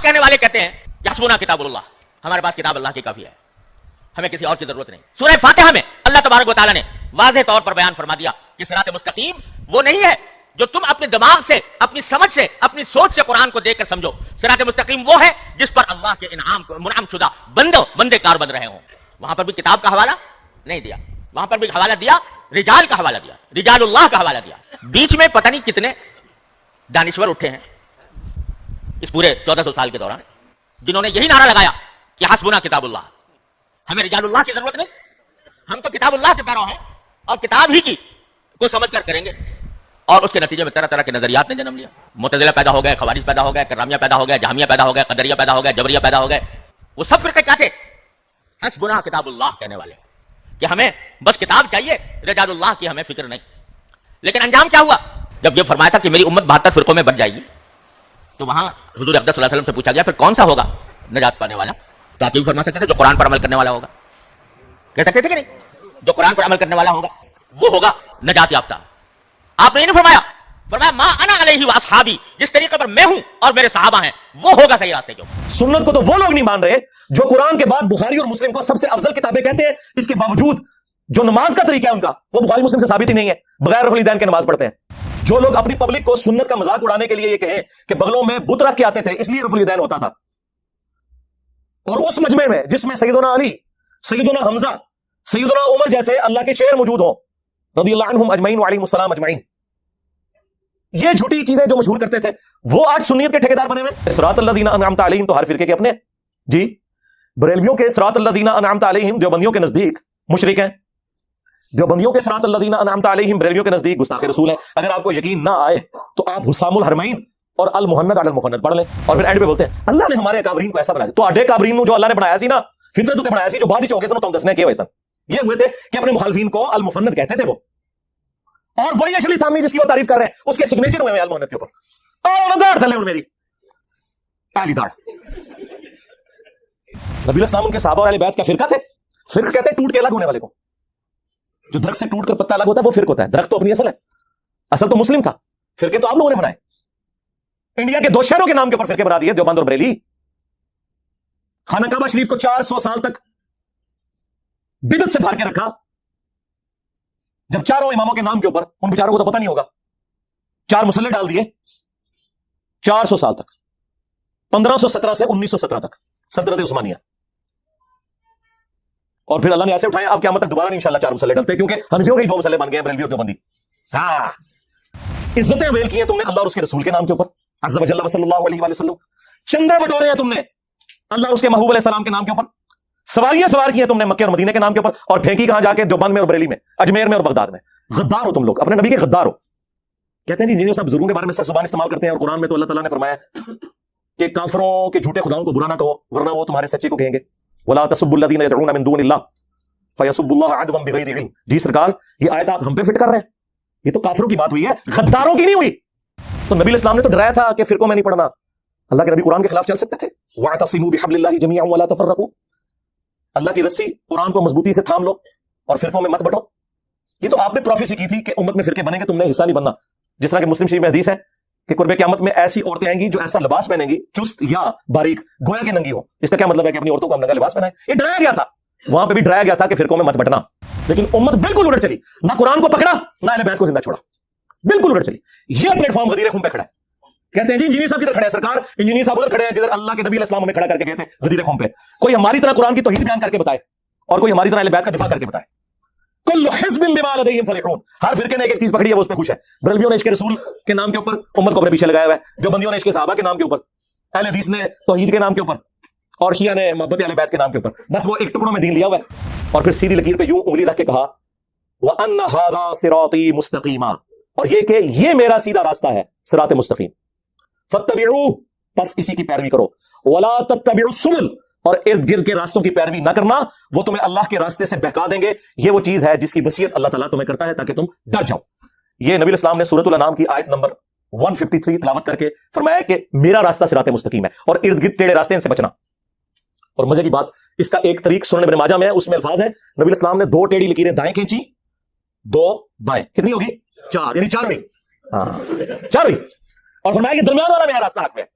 کہنے والے کہتے ہیں کہ حسبنا کتاب اللہ، ہمارے پاس کتاب اللہ کی کافی ہے، ہمیں کسی اور کی ضرورت نہیں۔ سورہ فاتحہ میں اللہ تبارک و تعالیٰ نے واضح طور پر بیان فرما دیا کہ صراط مستقیم وہ نہیں ہے جو تم اپنے دماغ سے، اپنی سمجھ سے، اپنی سوچ سے قرآن کو دیکھ کر سمجھو۔ صراط مستقیم وہ ہے جس پر اللہ کے منعم شدہ بندے کار بن رہے ہوں۔ وہاں پر بھی کتاب کا حوالہ نہیں دیا، وہاں پر بھی حوالہ دیا رجال کا حوالہ دیا، رجال اللہ کا حوالہ دیا۔ بیچ میں پتہ نہیں کتنے دانشور اٹھے ہیں اس پورے 1400 سال کے دوران، جنہوں نے یہی نعرہ لگایا کہ حسبنا کتاب اللہ، ہمیں رجال اللہ کی ضرورت نہیں، ہم تو کتاب اللہ کے پیرو ہیں اور کتاب ہی کی کو سمجھ کر کریں گے۔ اور اس کے نتیجے میں طرح طرح کے نظریات نے جنم لیا، معتزلہ پیدا ہو گئے، خوارج پیدا ہو گئے، کرامیہ پیدا ہو گئے، جہمیہ پیدا ہو گئے، قدریہ پیدا ہو گئے، جبریہ پیدا ہو گئے۔ وہ سب فرقے کیا تھے؟ حسبنا کتاب اللہ کہنے والے، کہ ہمیں بس کتاب چاہیے، رجال اللہ کی ہمیں فکر نہیں۔ لیکن انجام کیا ہوا؟ جب یہ فرمایا تھا کہ میری امت 72 فرقوں میں بٹ جائے گی، تو وہاں حضور اقدس صلی اللہ علیہ وسلم سے پوچھا گیا پھر کون سا ہوگا نجات پانے والا؟ تو آپ یہ بھی فرما سکتے تھے جو قرآن پر عمل کرنے والا ہوگا، کہہ سکتے تھے کہ نہیں؟ جو قرآن پر عمل کرنے والا ہوگا وہ ہوگا نجات یافتہ۔ آپ نے یہ نہیں فرمایا، فرمایا ما انا علیہ واصحابی، جس طریقے پر میں ہوں اور میرے صحابہ ہیں وہ ہوگا صحیح راستے کے اوپر۔ سنت کو تو وہ لوگ نہیں مان رہے جو قرآن کے بعد بخاری اور مسلم کو سب سے افضل کتابیں کہتے ہیں، اس کے باوجود جو نماز کا طریقہ ہے ان کا وہ بخاری مسلم سے ثابت ہی نہیں ہے، بغیر رفع الیدین کے نماز پڑھتے ہیں۔ جو لوگ اپنی پبلک کو سنت کا مذاق اڑانے کے لیے یہ کہیں کہ بغلوں میں بت رکھ کے آتے تھے اس لیے رفع الیدین ہوتا تھا، اور اس مجمع میں جس میں سیدنا علی، سیدنا حمزہ، سیدنا عمر جیسے اللہ کے شعر موجود ہوں رضی اللہ عنہم اجمعین وعلیہم السلام اجمعین، یہ جھوٹی چیزیں جو مشہور کرتے تھے وہ آج سنیت کے ٹھیکیدار بنے ہوئے۔ صراط الذین انعمت علیہم تو ہر فرقے کے اپنے، جی بریلویوں کے صراط الذین انعمت علیہم دیوبندیوں کے نزدیک مشرک ہیں، دیوبندیوں کے صراط الذین انعمت علیہم بریلویوں کے نزدیک گستاخ رسول ہیں۔ اگر آپ کو یقین نہ آئے تو آپ حسام الحرمین اور المحند علی المحند پڑھ لیں، اور پھر اینڈ پہ بولتے ہیں اللہ نے ہمارے اکابرین کو ایسا بنایا، تو اڈے کابرین جو اللہ نے بنایا سی نا، فطرت تے بنایا سی، جو بعد ہی چونکے سن تو دسنے کیے ہوئے سن، یہ ہوئے تھے کہ اپنے مخالفین کو المفند کہتے تھے وہ، اور وہی اشلی تھانوی جس کی وہ تعریف کر رہے ہیں اس کے سگنیچر ہوئے ہیں المحند کے اوپر، اور داڑھ تھلے میری کالی داڑھ۔ نبی الاسلام ان کے صحابہ اور اہل بیت کا فرقہ تھے، فرق کہتے ہیں ٹوٹ کے الگ ہونے والے کو، جو درخت سے ٹوٹ کر پتا الگ ہوتا ہے وہ فرق ہوتا ہے، درخت تو اپنی اصل ہے، اصل تو مسلم تھا، فرقے تو آپ لوگوں نے بنائے۔ انڈیا کے 2 شہروں کے نام کے اوپر فرقے بنا دیے، دیوبند اور بریلی۔ خانہ کعبہ شریف کو 400 سال تک بدعت سے بھر کے رکھا، جب چاروں اماموں کے نام کے اوپر، ان بیچاروں کو تو پتہ نہیں ہوگا، 4 مسلح ڈال دیے 400 سال تک، 1517 سے 1917 تک سلطنت عثمانیہ، اور پھر اللہ نے ایسے اٹھایا اب قیامت تک دوبارہ انشاءاللہ 4 مسلح ڈلتے، کیونکہ ہنفیوں کے 2 مسلح بن گئے، بریلوی اور دیوبندی۔ ہاں عزتیں ویل کی ہیں تم نے اللہ اور اس کے رسول کے نام کے اوپر، عز وجل و صلی اللہ علیہ وآلہ وسلم، چندے بٹورے ہیں تم نے اللہ اور اس کے محبوب علیہ السلام کے نام کے اوپر، سواریاں سوار کی ہیں تم نے مکے اور مدینے کے نام کے اوپر، اور پھینکی کہاں جا کے؟ دیوبند میں اور بریلی میں، اجمیر میں اور بغداد میں۔ غدار ہو تم لوگ، اپنے نبی کے غدار ہو۔ کہتے ہیں جی جنہوں صاحب بزرگوں کے بارے میں سر زبان استعمال کرتے ہیں، اور قرآن میں تو اللہ تعالیٰ نے فرمایا کہ کافروں کے جھوٹے خداؤں کو برا نہ کہو ورنہ وہ تمہارے سچے کو کہیں گے، ولا تسبوا الذین يدعون من دون اللہ فیسبوا اللہ عدوا بغیر علم۔ جی سرکار یہ آیت آپ ہم پہ فٹ کر رہے ہیں، یہ تو کافروں کی بات ہوئی ہے، غداروں کی نہیں ہوئی۔ تو نبی الاسلام نے تو ڈرایا تھا کہ فرقوں میں نہیں پڑھنا، اللہ کے نبی قرآن کے خلاف چل سکتے تھے، واعتصموا بحبل اللہ جميعا ولا تفرقوا، اللہ کی رسی قرآن کو مضبوطی سے تھام لو اور فرقوں میں مت بٹو۔ یہ تو آپ نے پروفیسی کی تھی کہ امت میں فرقے بنیں گے، تم نے حصہ نہیں بننا، جس طرح کہ مسلم شریف میں حدیث ہے کہ قرب قیامت میں ایسی عورتیں آئیں گی جو ایسا لباس پہنیں گی چست یا باریک گویا کہ ننگی ہو۔ اس کا کیا مطلب ہے کہ اپنی عورتوں کو ہم ننگا لباس پہنائیں؟ یہ ڈرایا گیا تھا، وہاں پہ بھی ڈرایا گیا تھا کہ فرقوں میں مت بٹنا، لیکن امت بالکل الٹ چلی، نہ قرآن کو پکڑا نہ اہل بیت کو زندہ چھوڑا، بالکل الٹ چلی۔ یہ پلیٹ فارم غدیر خم پہ کھڑا ہے۔ کہتے ہیں جی انجینئر صاحب کدھر کھڑے ہیں سرکار؟ انجینئر صاحب ادھر کھڑے ہیں جدھر اللہ کے نبی علیہ السلام ہمیں کھڑا کر کے گئے تھے غدیر خم پہ۔ کوئی ہماری طرح قرآن کی توحید بیان کر کے بتائے اور کوئی ہماری طرح اہل بیت کا دفاع کر کے بتائے۔ کل حزب بما لدیہم فرحون، ہر فرقے نے ایک چیز پکڑی ہے وہ اس پہ خوش ہے۔ بریلویوں نے عشق رسول کے نام کے اوپر امت کو اپنے پیچھے لگایا ہوا ہے، دیوبندیوں نے عشق صحابہ کے نام کے اوپر، اہل حدیث نے توحید کے نام کے اوپر، اور شیعہ نے محبت اہل بیت کے نام کے اوپر، بس وہ ایک ٹکڑوں میں دین لیا ہوا ہے، اور پھر سیدھی لکیر پہ یوں انگلی رکھ کے کہا وَأَنَّ هَذَا صِرَاطِي مُسْتَقِيمًا، اور یہ کہ یہ میرا سیدھا راستہ ہے، صراط مستقیم، فَاتَّبِعُوهُ، پس اسی کی پیروی کرو، وَلَا تَتَّبِعُوا السُّبُلَ، اور ارد گرد کے راستوں کی پیروی نہ کرنا، وہ تمہیں اللہ کے راستے سے بہکا دیں گے۔ یہ وہ چیز ہے جس کی وصیت اللہ تعالیٰ تمہیں کرتا ہے تاکہ تم ڈر جاؤ۔ یہ نبی الاسلام نے سورۃ الانعام کی آیت نمبر 153 تلاوت کر کے فرمایا کہ میرا راستہ صراط مستقیم ہے، اور ارد گرد ٹیڑے راستے ان سے بچنا۔ اور مزے کی بات، اس کا ایک طریق سنن ابن ماجہ میں ہے، اس میں الفاظ ہیں نبی الاسلام نے 2 ٹیڑھی لکیریں دائیں کھینچی، 2 بائیں، کتنی ہوگی؟ 4، یعنی 4 ہوئی، ہاں 4 ہوئی، اور فرمایا کہ درمیان والا میرا راستہ حق میں ہے۔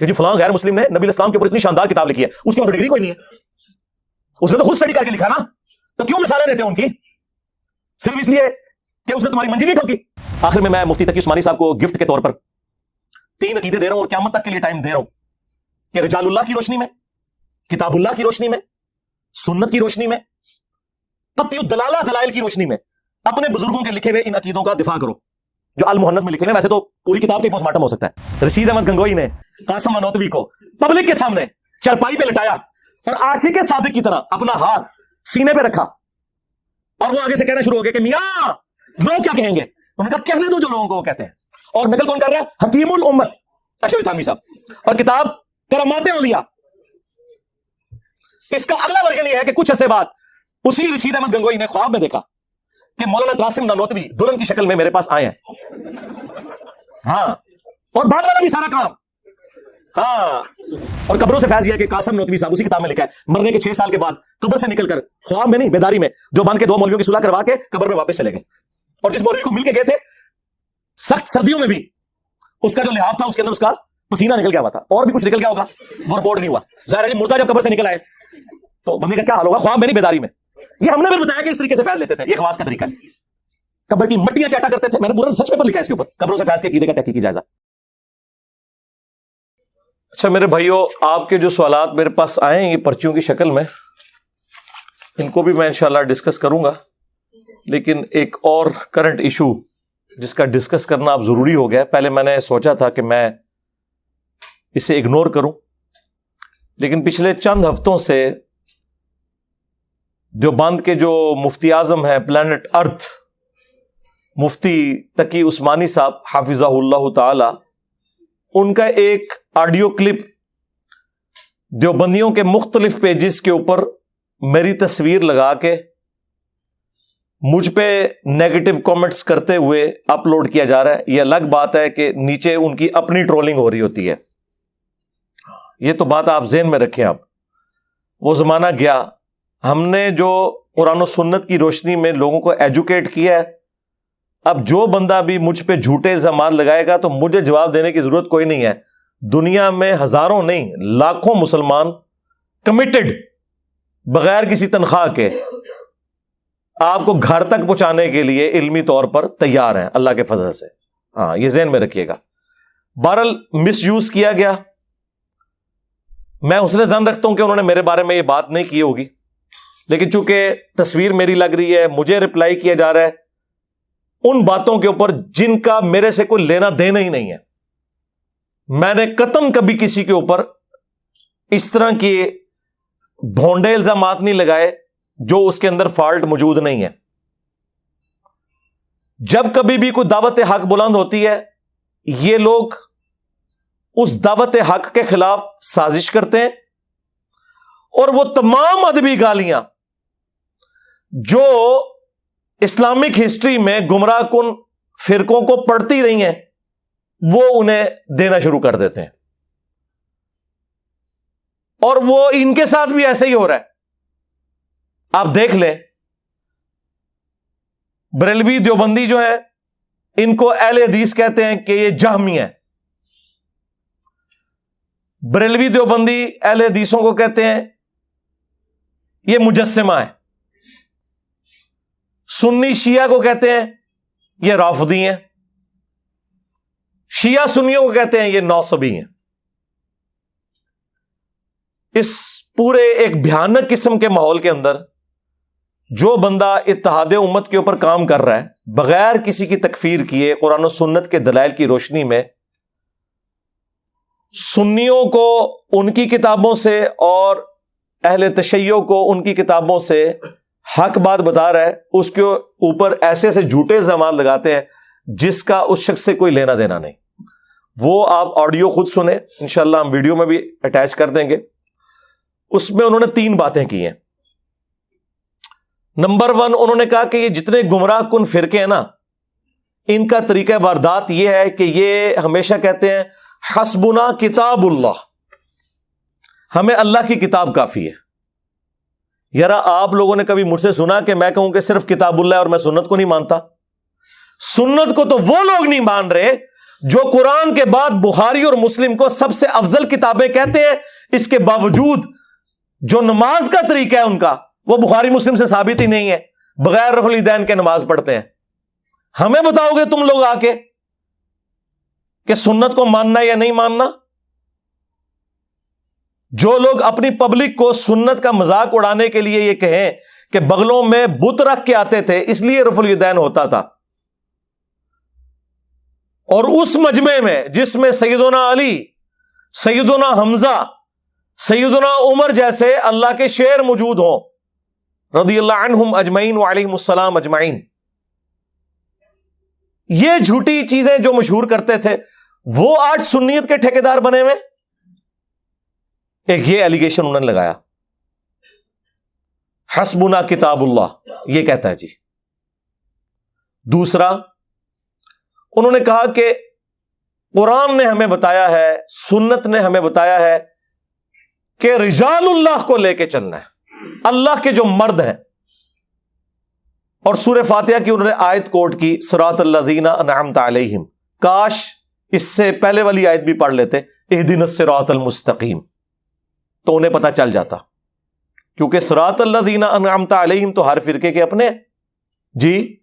کہ جی فلاں غیر مسلم نے نبی علیہ السلام کے اوپر اتنی شاندار کتاب لکھی ہے، اس کے پاس ڈگری کوئی نہیں ہے، اس نے تو خود اسٹڈی کر کے لکھا نا، تو کیوں مثالیں لیتے ہیں ان کی؟ صرف اس لیے کہ اس نے تمہاری منزل نہیں ٹھوکی۔ آخر میں مفتی تقی عثمانی صاحب کو گفٹ کے طور پر 3 عقیدے دے رہا ہوں اور قیامت تک کے لیے ٹائم دے رہا ہوں کہ رجال اللہ کی روشنی میں، کتاب اللہ کی روشنی میں، سنت کی روشنی میں، قطعی الدلالہ دلائل کی روشنی میں اپنے بزرگوں کے لکھے ہوئے ان عقیدوں کا دفاع کرو جو المحنت میں لکھے ہوئے۔ ویسے تو پوری کتاب کا پوسٹ مارٹم ہو سکتا ہے۔ رشید احمد گنگوئی نے قاسم نانوتوی کو پبلک کے سامنے چرپائی پہ لٹایا اور عاشق صادق کی طرح اپنا ہاتھ سینے پہ رکھا، اور وہ آگے سے کہنا شروع ہو گیا کہ میاں لوگ کیا کہیں گے؟ انہوں نے کہا کہنے دو جو لوگوں کو کہتے ہیں۔ اور نقل کون کر رہا ہے؟ حکیم الامت اشرف تھانوی صاحب، اور کتاب کرامات اولیاء۔ اس کا اگلا ورژن یہ ہے کہ کچھ عرصے بعد اسی رشید احمد گنگوئی نے خواب میں دیکھا کہ مولانا قاسم نانوتوی دلہن کی شکل میں میرے پاس آئے ہیں، ہاں، اور بعد والا بھی سارا کام، ہاں۔ اور قبروں سے فیض یہ ہے کہ قاسم نانوتوی صاحب اسی کتاب میں لکھا ہے مرنے کے 6 سال کے بعد قبر سے نکل کر خواب میں نہیں بیداری میں دیوبند کے 2 مولویوں کی صلح کروا کے قبر میں واپس چلے گئے، اور جس مولوی کو مل کے گئے تھے سخت سردیوں میں بھی اس کا جو لحاف تھا اس کے اندر اس کا پسینہ نکل گیا ہوا تھا، اور بھی کچھ نکل گیا ہوگا، وہ رپورٹ نہیں ہوا۔ ظاہر ہے مردہ جب قبر سے نکل آئے تو بندے کا کیا حال ہوگا؟ خواب میں نہیں بیداری میں۔ یہ ہم نے بھی بتایا کہ اس طریقے سے فیض لیتے تھے، یہ خواص کا طریقہ ہے۔ قبر کی مٹیاں چاٹا کرتے تھے، میں نے پورا سچ پیپر لکھا ہے اس کے اوپر، قبروں سے فیض کے عقیدے کا تحقیقی جائزہ۔ اچھا میرے بھائیوں، آپ کے جو سوالات میرے پاس آئے ہیں یہ پرچیوں کی شکل میں، ان کو بھی میں انشاءاللہ ڈسکس کروں گا، لیکن ایک اور کرنٹ ایشو جس کا ڈسکس کرنا اب ضروری ہو گیا ہے۔ پہلے میں نے سوچا تھا کہ میں اسے اگنور کروں، لیکن پچھلے چند ہفتوں سے دیوبند کے جو مفتی اعظم ہیں پلانٹ ارتھ، مفتی تقی عثمانی صاحب حافظہ اللہ تعالی، ان کا ایک آڈیو کلپ دیوبندیوں کے مختلف پیجز کے اوپر میری تصویر لگا کے مجھ پہ نیگیٹو کامنٹس کرتے ہوئے اپلوڈ کیا جا رہا ہے۔ یہ الگ بات ہے کہ نیچے ان کی اپنی ٹرولنگ ہو رہی ہوتی ہے، یہ تو بات آپ ذہن میں رکھیں۔ اب وہ زمانہ گیا، ہم نے جو قرآن و سنت کی روشنی میں لوگوں کو ایجوکیٹ کیا ہے، اب جو بندہ بھی مجھ پہ جھوٹے الزامات لگائے گا تو مجھے جواب دینے کی ضرورت کوئی نہیں ہے۔ دنیا میں ہزاروں نہیں لاکھوں مسلمان کمیٹڈ بغیر کسی تنخواہ کے آپ کو گھر تک پہنچانے کے لیے علمی طور پر تیار ہیں اللہ کے فضل سے، ہاں یہ ذہن میں رکھیے گا۔ بہرحال مس یوز کیا گیا، میں حسن ظن رکھتا ہوں کہ انہوں نے میرے بارے میں یہ بات نہیں کی ہوگی، لیکن چونکہ تصویر میری لگ رہی ہے، مجھے رپلائی کیا جا رہا ہے ان باتوں کے اوپر جن کا میرے سے کوئی لینا دینا ہی نہیں ہے۔ میں نے قطعاً کبھی کسی کے اوپر اس طرح کے بھونڈے الزامات نہیں لگائے جو اس کے اندر فالٹ موجود نہیں ہے۔ جب کبھی بھی کوئی دعوت حق بلند ہوتی ہے، یہ لوگ اس دعوت حق کے خلاف سازش کرتے ہیں، اور وہ تمام ادبی گالیاں جو اسلامک ہسٹری میں گمراہ کن فرقوں کو پڑھتی رہی ہیں وہ انہیں دینا شروع کر دیتے ہیں، اور وہ ان کے ساتھ بھی ایسے ہی ہو رہا ہے۔ آپ دیکھ لیں، بریلوی دیوبندی جو ہے ان کو اہل حدیث کہتے ہیں کہ یہ جہمی ہے، بریلوی دیوبندی اہل حدیثوں کو کہتے ہیں یہ مجسمہ ہے، سنی شیعہ کو کہتے ہیں یہ رافضی ہیں، شیعہ سنیوں کو کہتے ہیں یہ نوصبی ہیں۔ اس پورے ایک بھیانک قسم کے ماحول کے اندر جو بندہ اتحاد امت کے اوپر کام کر رہا ہے بغیر کسی کی تکفیر کیے، قرآن و سنت کے دلائل کی روشنی میں سنیوں کو ان کی کتابوں سے اور اہل تشیع کو ان کی کتابوں سے حق بات بتا رہا ہے، اس کے اوپر ایسے ایسے جھوٹے الزامات لگاتے ہیں جس کا اس شخص سے کوئی لینا دینا نہیں۔ وہ آپ آڈیو خود سنیں، انشاءاللہ ہم ویڈیو میں بھی اٹیچ کر دیں گے۔ اس میں انہوں نے 3 باتیں کی ہیں۔ نمبر 1، انہوں نے کہا کہ یہ جتنے گمراہ کن فرقے ہیں نا، ان کا طریقہ واردات یہ ہے کہ یہ ہمیشہ کہتے ہیں حسبنا کتاب اللہ، ہمیں اللہ کی کتاب کافی ہے۔ یار آپ لوگوں نے کبھی مجھ سے سنا کہ میں کہوں کہ صرف کتاب اللہ ہے اور میں سنت کو نہیں مانتا؟ سنت کو تو وہ لوگ نہیں مان رہے جو قرآن کے بعد بخاری اور مسلم کو سب سے افضل کتابیں کہتے ہیں، اس کے باوجود جو نماز کا طریقہ ہے ان کا، وہ بخاری مسلم سے ثابت ہی نہیں ہے، بغیر رفع الیدین کے نماز پڑھتے ہیں۔ ہمیں بتاؤ گے تم لوگ آ کے کہ سنت کو ماننا یا نہیں ماننا؟ جو لوگ اپنی پبلک کو سنت کا مذاق اڑانے کے لیے یہ کہیں کہ بغلوں میں بت رکھ کے آتے تھے اس لیے رفع الیدین ہوتا تھا، اور اس مجمع میں جس میں سیدنا علی، سیدنا حمزہ، سیدنا عمر جیسے اللہ کے شیر موجود ہوں رضی اللہ عنہم اجمعین وعلیہم السلام اجمعین، یہ جھوٹی چیزیں جو مشہور کرتے تھے وہ آج سنیت کے ٹھیکیدار بنے ہوئے۔ ایک یہ ایلیگیشن انہوں نے لگایا، حسبنا کتاب اللہ، یہ کہتا ہے جی۔ دوسرا انہوں نے کہا کہ قرآن نے ہمیں بتایا ہے، سنت نے ہمیں بتایا ہے کہ رجال اللہ کو لے کے چلنا ہے، اللہ کے جو مرد ہیں، اور سورہ فاتحہ کی انہوں نے آیت کوٹ کی، صراط الذین انعمت علیہم، کاش اس سے پہلے والی آیت بھی پڑھ لیتے، اہدنا الصراط المستقیم، تو انہیں پتہ چل جاتا، کیونکہ صراط الذین انعمت علیہم تو ہر فرقے کے اپنے جی۔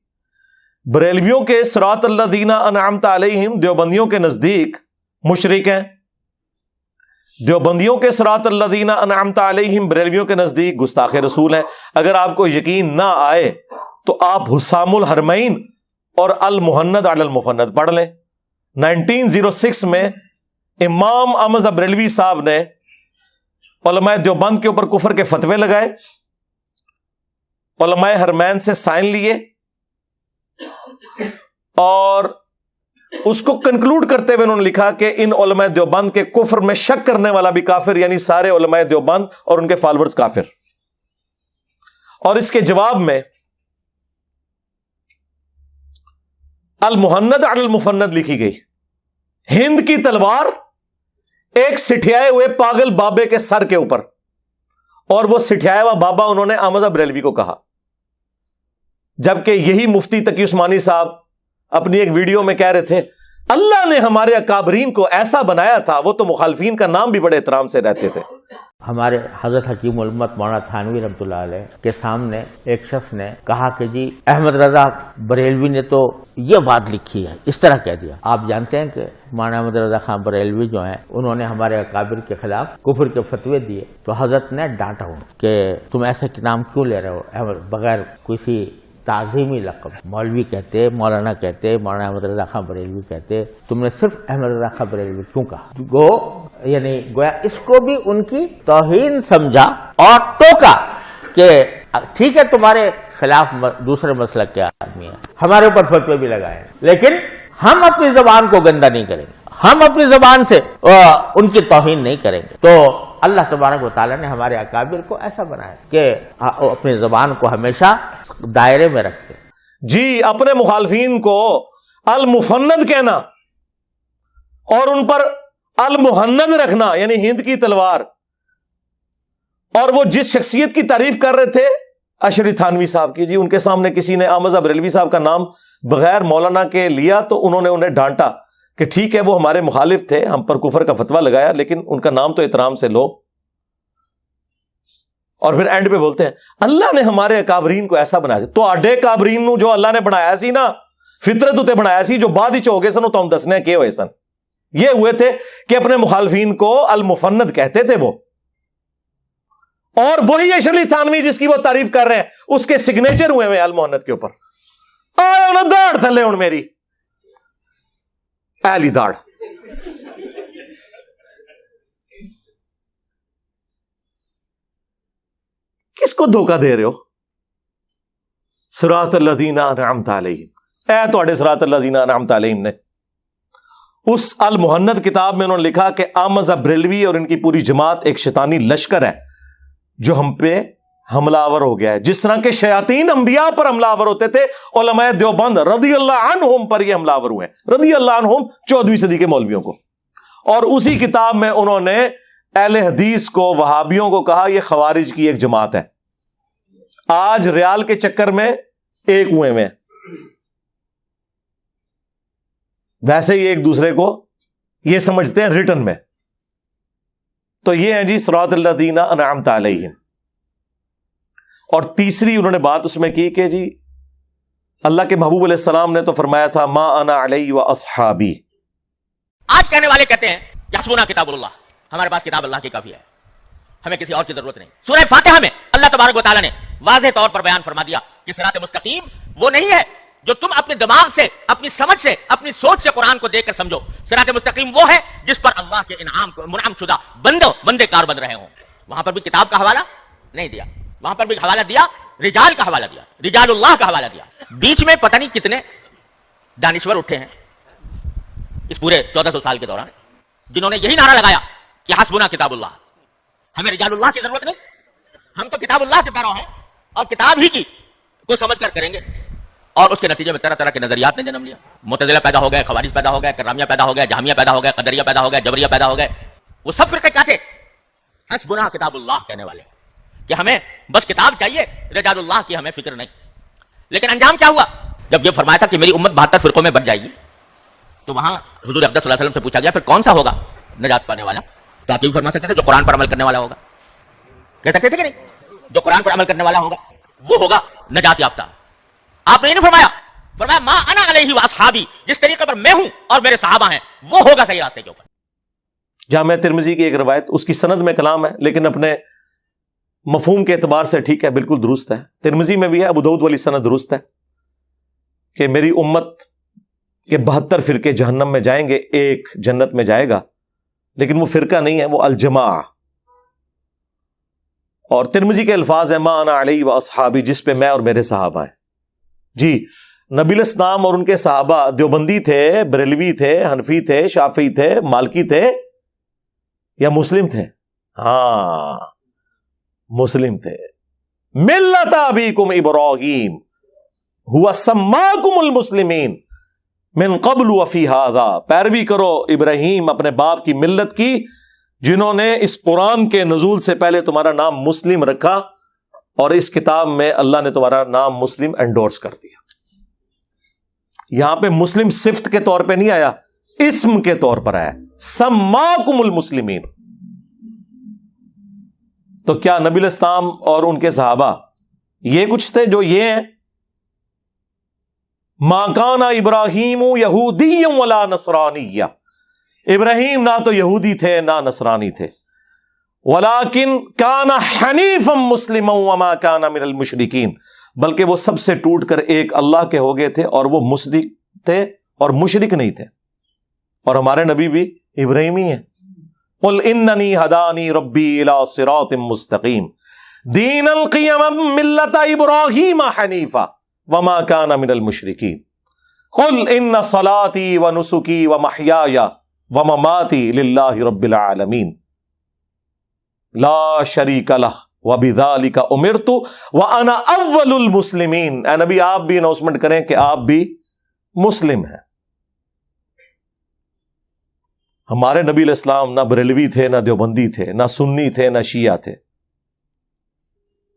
بریلویوں کے صراط الذین انعمت علیہم دیوبندیوں کے نزدیک مشرک ہیں، دیوبندیوں کے صراط الذین انعمت علیہم بریلویوں کے نزدیک گستاخ رسول ہیں۔ اگر آپ کو یقین نہ آئے تو آپ حسام الحرمین اور المحند علی المفند پڑھ لیں۔ 1906 میں امام احمد بریلوی صاحب نے علماء دیوبند کے اوپر کفر کے فتوے لگائے، علماء حرمین سے سائن لیے، اور اس کو کنکلوڈ کرتے ہوئے انہوں نے لکھا کہ ان علماء دیوبند کے کفر میں شک کرنے والا بھی کافر، یعنی سارے علماء دیوبند اور ان کے فالورز کافر۔ اور اس کے جواب میں المحند علی المفند لکھی گئی، ہند کی تلوار ایک سٹھیائے ہوئے پاگل بابے کے سر کے اوپر، اور وہ سٹھیایا ہوا بابا انہوں نے احمد بریلوی کو کہا، جبکہ یہی مفتی تقی عثمانی صاحب اپنی ایک ویڈیو میں کہہ رہے تھے اللہ نے ہمارے اکابرین کو ایسا بنایا تھا، وہ تو مخالفین کا نام بھی بڑے احترام سے رہتے تھے۔ ہمارے حضرت حکیم الامت مولانا تھانوی رحمۃ اللہ علیہ کے سامنے ایک شخص نے کہا کہ جی احمد رضا بریلوی نے تو یہ بات لکھی ہے، اس طرح کہہ دیا۔ آپ جانتے ہیں کہ مولانا احمد رضا خان بریلوی جو ہیں انہوں نے ہمارے اکابر کے خلاف کفر کے فتوے دیے، تو حضرت نے ڈانٹا ہوں کہ تم ایسے نام کیوں لے رہے ہو احمد، بغیر کسی تعظیمی لقب، مولوی کہتے، مولانا کہتے، مولانا احمد رضا خان بریلوی کہتے، تم نے صرف احمد رضا خان بریلوی کیوں کہا؟ یعنی گویا اس کو بھی ان کی توہین سمجھا اور ٹوکا کہ ٹھیک ہے تمہارے خلاف دوسرے مسلک کے آدمی ہیں، ہمارے اوپر فتوے بھی لگائے، لیکن ہم اپنی زبان کو گندا نہیں کریں گے، ہم اپنی زبان سے ان کی توہین نہیں کریں گے۔ تو اللہ تبارک و تعالیٰ نے ہمارے اکابر کو ایسا بنایا کہ اپنی زبان کو ہمیشہ دائرے میں رکھتے جی، اپنے مخالفین کو المفند کہنا اور ان پر المحند رکھنا، یعنی ہند کی تلوار، اور وہ جس شخصیت کی تعریف کر رہے تھے اشری تھانوی صاحب کی، جی ان کے سامنے کسی نے احمد بریلوی صاحب کا نام بغیر مولانا کے لیا تو انہوں نے انہیں ڈانٹا کہ ٹھیک ہے وہ ہمارے مخالف تھے، ہم پر کفر کا فتویٰ لگایا، لیکن ان کا نام تو احترام سے لو۔ اور پھر اینڈ پہ بولتے ہیں اللہ نے ہمارے اکابرین کو ایسا بنایا سی، تو آڈے کابرین نو جو اللہ نے بنایا سی نا، فطرت اتے بنایا سی، جو بعد ہی ہو گئے سن تو ہم دسنے کے ہوئے سن، یہ ہوئے تھے کہ اپنے مخالفین کو المفند کہتے تھے وہ، اور وہی اشرف علی تھانوی جس کی وہ تعریف کر رہے ہیں اس کے سگنیچر ہوئے ہوئے المحند کے اوپر۔ آیا نا داڑ تھلے ہوں میری ایلی داڑ، کس کو دھوکہ دے رہے ہو؟ صراط الذین انعمت علیہم، اے تواڈے صراط الذین انعمت علیہم نے۔ اس المحند کتاب میں انہوں نے لکھا کہ احمد بریلوی اور ان کی پوری جماعت ایک شیطانی لشکر ہے جو ہم پہ حملہ آور ہو گیا ہے، جس طرح کے شیاطین انبیاء پر حملہ آور ہوتے تھے، علماء دیوبند رضی اللہ عنہم پر یہ حملہ آور ہوئے، رضی اللہ عنہم 14ویں صدی کے مولویوں کو۔ اور اسی کتاب میں انہوں نے اہل حدیث کو، وہابیوں کو کہا یہ خوارج کی ایک جماعت ہے۔ آج ریال کے چکر میں ایک ہوئے میں، ویسے ہی ایک دوسرے کو یہ سمجھتے ہیں ریٹن میں. تو یہ ہیں جی صراط الذین انعمت علیہم. اور تیسری انہوں نے بات اس میں کی کہ جی اللہ کے محبوب علیہ السلام نے تو فرمایا تھا ما انا علیہ و اصحابی. آج کہنے والے کہتے ہیں حسبنا کتاب اللہ، ہمارے پاس کتاب اللہ کی کافی ہے، ہمیں کسی اور کی ضرورت نہیں. سورہ فاتحہ میں اللہ تبارک و تعالیٰ نے واضح طور پر بیان فرما دیا کہ صراط مستقیم وہ نہیں ہے جو تم اپنے دماغ سے، اپنی سمجھ سے، اپنی سوچ سے قرآن کو دیکھ کر سمجھو. صراط مستقیم وہ ہے جس پر اللہ کے منعم شدہ بندے کار بن رہے ہوں. وہاں پر بھی کتاب کا حوالہ نہیں دیا، وہاں پر بھی حوالہ دیا رجال کا حوالہ دیا، رجال اللہ کا حوالہ دیا. بیچ میں پتہ نہیں کتنے دانشور اٹھے ہیں اس پورے 1400 سال کے دوران جنہوں نے یہی نعرہ لگایا کہ حسبنا کتاب اللہ، ہمیں رجال اللہ کی ضرورت نہیں، ہم تو کتاب اللہ کے پیرو ہیں اور کتاب ہی کی کو سمجھ کر کریں گے. اور اس کے نتیجے میں طرح طرح کے نظریات نے جنم لیا. معتزلہ پیدا ہو گئے، خوارج پیدا ہو گئے، کرامیہ پیدا ہو گئے، جہمیہ پیدا ہو گئے، قدریہ پیدا ہو گئے، جبریہ پیدا ہو گئے. وہ سب فرقے کیا تھے؟ حسبنا کتاب اللہ کہنے والے کہ ہمیں بس کتاب چاہیے، رجال اللہ کی ہمیں فکر نہیں. لیکن انجام کیا ہوا؟ جب یہ فرمایا تھا کہ میری امت 72 فرقوں میں بٹ جائے گی تو وہاں حضور اقدس صلی اللہ علیہ وسلم سے پوچھا گیا پھر کون سا ہوگا نجات پانے والا؟ تو آپ یہ بھی فرما سکتے تھے جو قرآن پر عمل کرنے والا ہوگا. کہہ سکتے تھے کہ نہیں؟ جو قرآن پر عمل کرنے والا ہوگا وہ ہوگا نجات یافتہ. آپ نے یہ نہیں فرمایا ما انا علیہ و اصحابی، جس طریقے پر میں ہوں اور میرے صحابہ ہیں وہ ہوگا صحیح راستے کے اوپر. جامعہ ترمذی کی ایک روایت، اس کی سند میں کلام ہے لیکن اپنے مفہوم کے اعتبار سے ٹھیک ہے، بالکل درست ہے. ترمذی میں بھی ہے، ابو داؤد والی سند درست ہے کہ میری امت کے 72 فرقے جہنم میں جائیں گے، ایک جنت میں جائے گا، لیکن وہ فرقہ نہیں ہے، وہ الجماع. اور ترمذی کے الفاظ ہیں ما انا علیہ و اصحابی، جس پہ میں اور میرے صحابہ ہیں. جی نبی الاسلام اور ان کے صحابہ دیوبندی تھے، بریلوی تھے، حنفی تھے، شافعی تھے، مالکی تھے یا مسلم تھے؟ ہاں مسلم تھے. ملت ابیکم ابراہیم ہوا سماکم المسلمین من قبل وفی ھذا، پیروی کرو ابراہیم اپنے باپ کی ملت کی جنہوں نے اس قرآن کے نزول سے پہلے تمہارا نام مسلم رکھا اور اس کتاب میں اللہ نے تمہارا نام مسلم انڈورس کر دیا. یہاں پہ مسلم صفت کے طور پہ نہیں آیا، اسم کے طور پر آیا، سماکم المسلمین. تو کیا نبی الاسلام اور ان کے صحابہ یہ کچھ تھے جو یہ ہیں؟ ما کان ابراہیم یہودی ولا نصرانی، ابراہیم نہ تو یہودی تھے نہ نصرانی تھے، ولیکن کان حنیفا مسلما وما کان من المشرکین، بلکہ وہ سب سے ٹوٹ کر ایک اللہ کے ہو گئے تھے اور وہ مشرک تھے اور مشرک نہیں تھے. اور ہمارے نبی بھی ابراہیمی ہیں. قل اننی ہدانی ربی الی صراط مستقیم دینا قیما ملت ابراہیم حنیفا وما کان من المشرکین قل ان صلاتی ونسکی ومحیای ومماتی للہ رب العالمین لا شریک لہ وبذالک امرت وانا اول المسلمین. اے نبی آپ بھی اناؤنسمنٹ کریں کہ آپ بھی مسلم ہیں. ہمارے نبی علیہ السلام نہ بریلوی تھے، نہ دیوبندی تھے، نہ سنی تھے، نہ شیعہ تھے،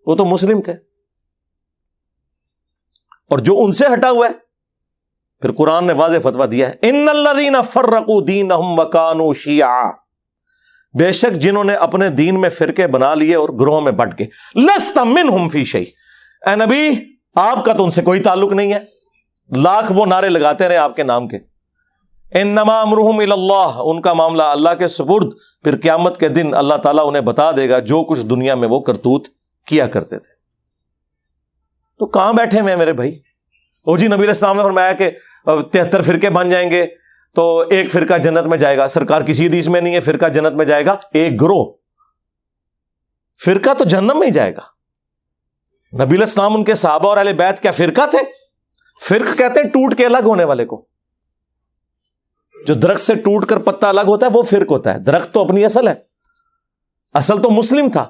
وہ تو مسلم تھے. اور جو ان سے ہٹا ہوا ہے پھر قرآن نے واضح فتویٰ دیا ہے ان الذین فرقوا دینہم وکانوا شیعا، بے شک جنہوں نے اپنے دین میں فرقے بنا لیے اور گروہوں میں بٹ گئے. لست منہم فی شیء، اے نبی آپ کا تو ان سے کوئی تعلق نہیں ہے. لاکھ وہ نعرے لگاتے رہے آپ کے نام کے. انما امرہم الی اللہ، ان کا معاملہ اللہ کے سپرد، پھر قیامت کے دن اللہ تعالیٰ انہیں بتا دے گا جو کچھ دنیا میں وہ کرتوت کیا کرتے تھے. تو کہاں بیٹھے ہوئے ہیں میرے بھائی؟ او جی نبی علیہ السلام نے فرمایا کہ 73 فرقے بن جائیں گے تو ایک فرقہ جنت میں جائے گا. سرکار کسی حدیث میں نہیں ہے فرقہ جنت میں جائے گا، ایک گروہ. فرقہ تو جہنم میں ہی جائے گا. نبی علیہ السلام ان کے صحابہ اور اہل بیت کیا فرقہ تھے؟ فرق کہتے ہیں ٹوٹ کے الگ ہونے والے کو. جو درخت سے ٹوٹ کر پتا الگ ہوتا ہے وہ فرق ہوتا ہے. درخت تو اپنی اصل ہے، اصل تو مسلم تھا،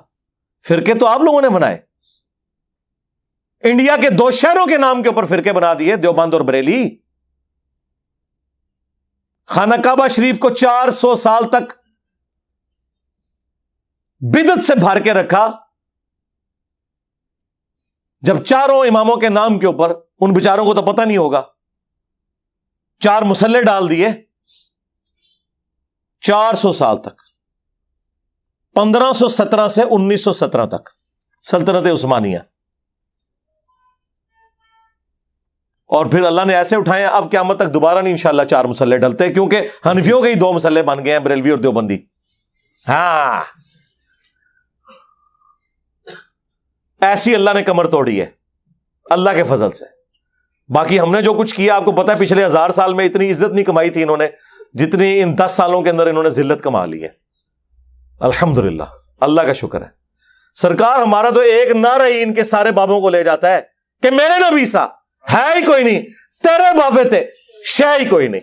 فرقے تو آپ لوگوں نے بنائے. انڈیا کے 2 شہروں کے نام کے اوپر فرقے بنا دیے، دیوبند اور بریلی. خانہ کعبہ شریف کو 400 سال تک بدعت سے بھر کے رکھا، جب چاروں اماموں کے نام کے اوپر ان بیچاروں کو تو پتہ نہیں ہوگا 4 مسلح ڈال دیے 400 سال تک، 1517 سے 1917 تک سلطنت عثمانیہ، اور پھر اللہ نے ایسے اٹھائے ہیں اب قیامت تک دوبارہ نہیں انشاءاللہ 4 مسلح ڈلتے، کیونکہ حنفیوں کے ہی 2 مسلح بن گئے ہیں، بریلوی اور دیوبندی۔ ہاں ایسی اللہ نے کمر توڑی ہے اللہ کے فضل سے۔ باقی ہم نے جو کچھ کیا آپ کو پتا ہے، پچھلے 1000 سال میں اتنی عزت نہیں کمائی تھی انہوں نے جتنی ان 10 سالوں کے اندر انہوں نے ذلت کما لی ہے۔ الحمدللہ، اللہ کا شکر ہے۔ سرکار ہمارا تو ایک نعرہ ہی ان کے سارے بابوں کو لے جاتا ہے کہ میرے نبی سا ہے ہی کوئی نہیں، تیرے بابے تھے شے ہی کوئی نہیں،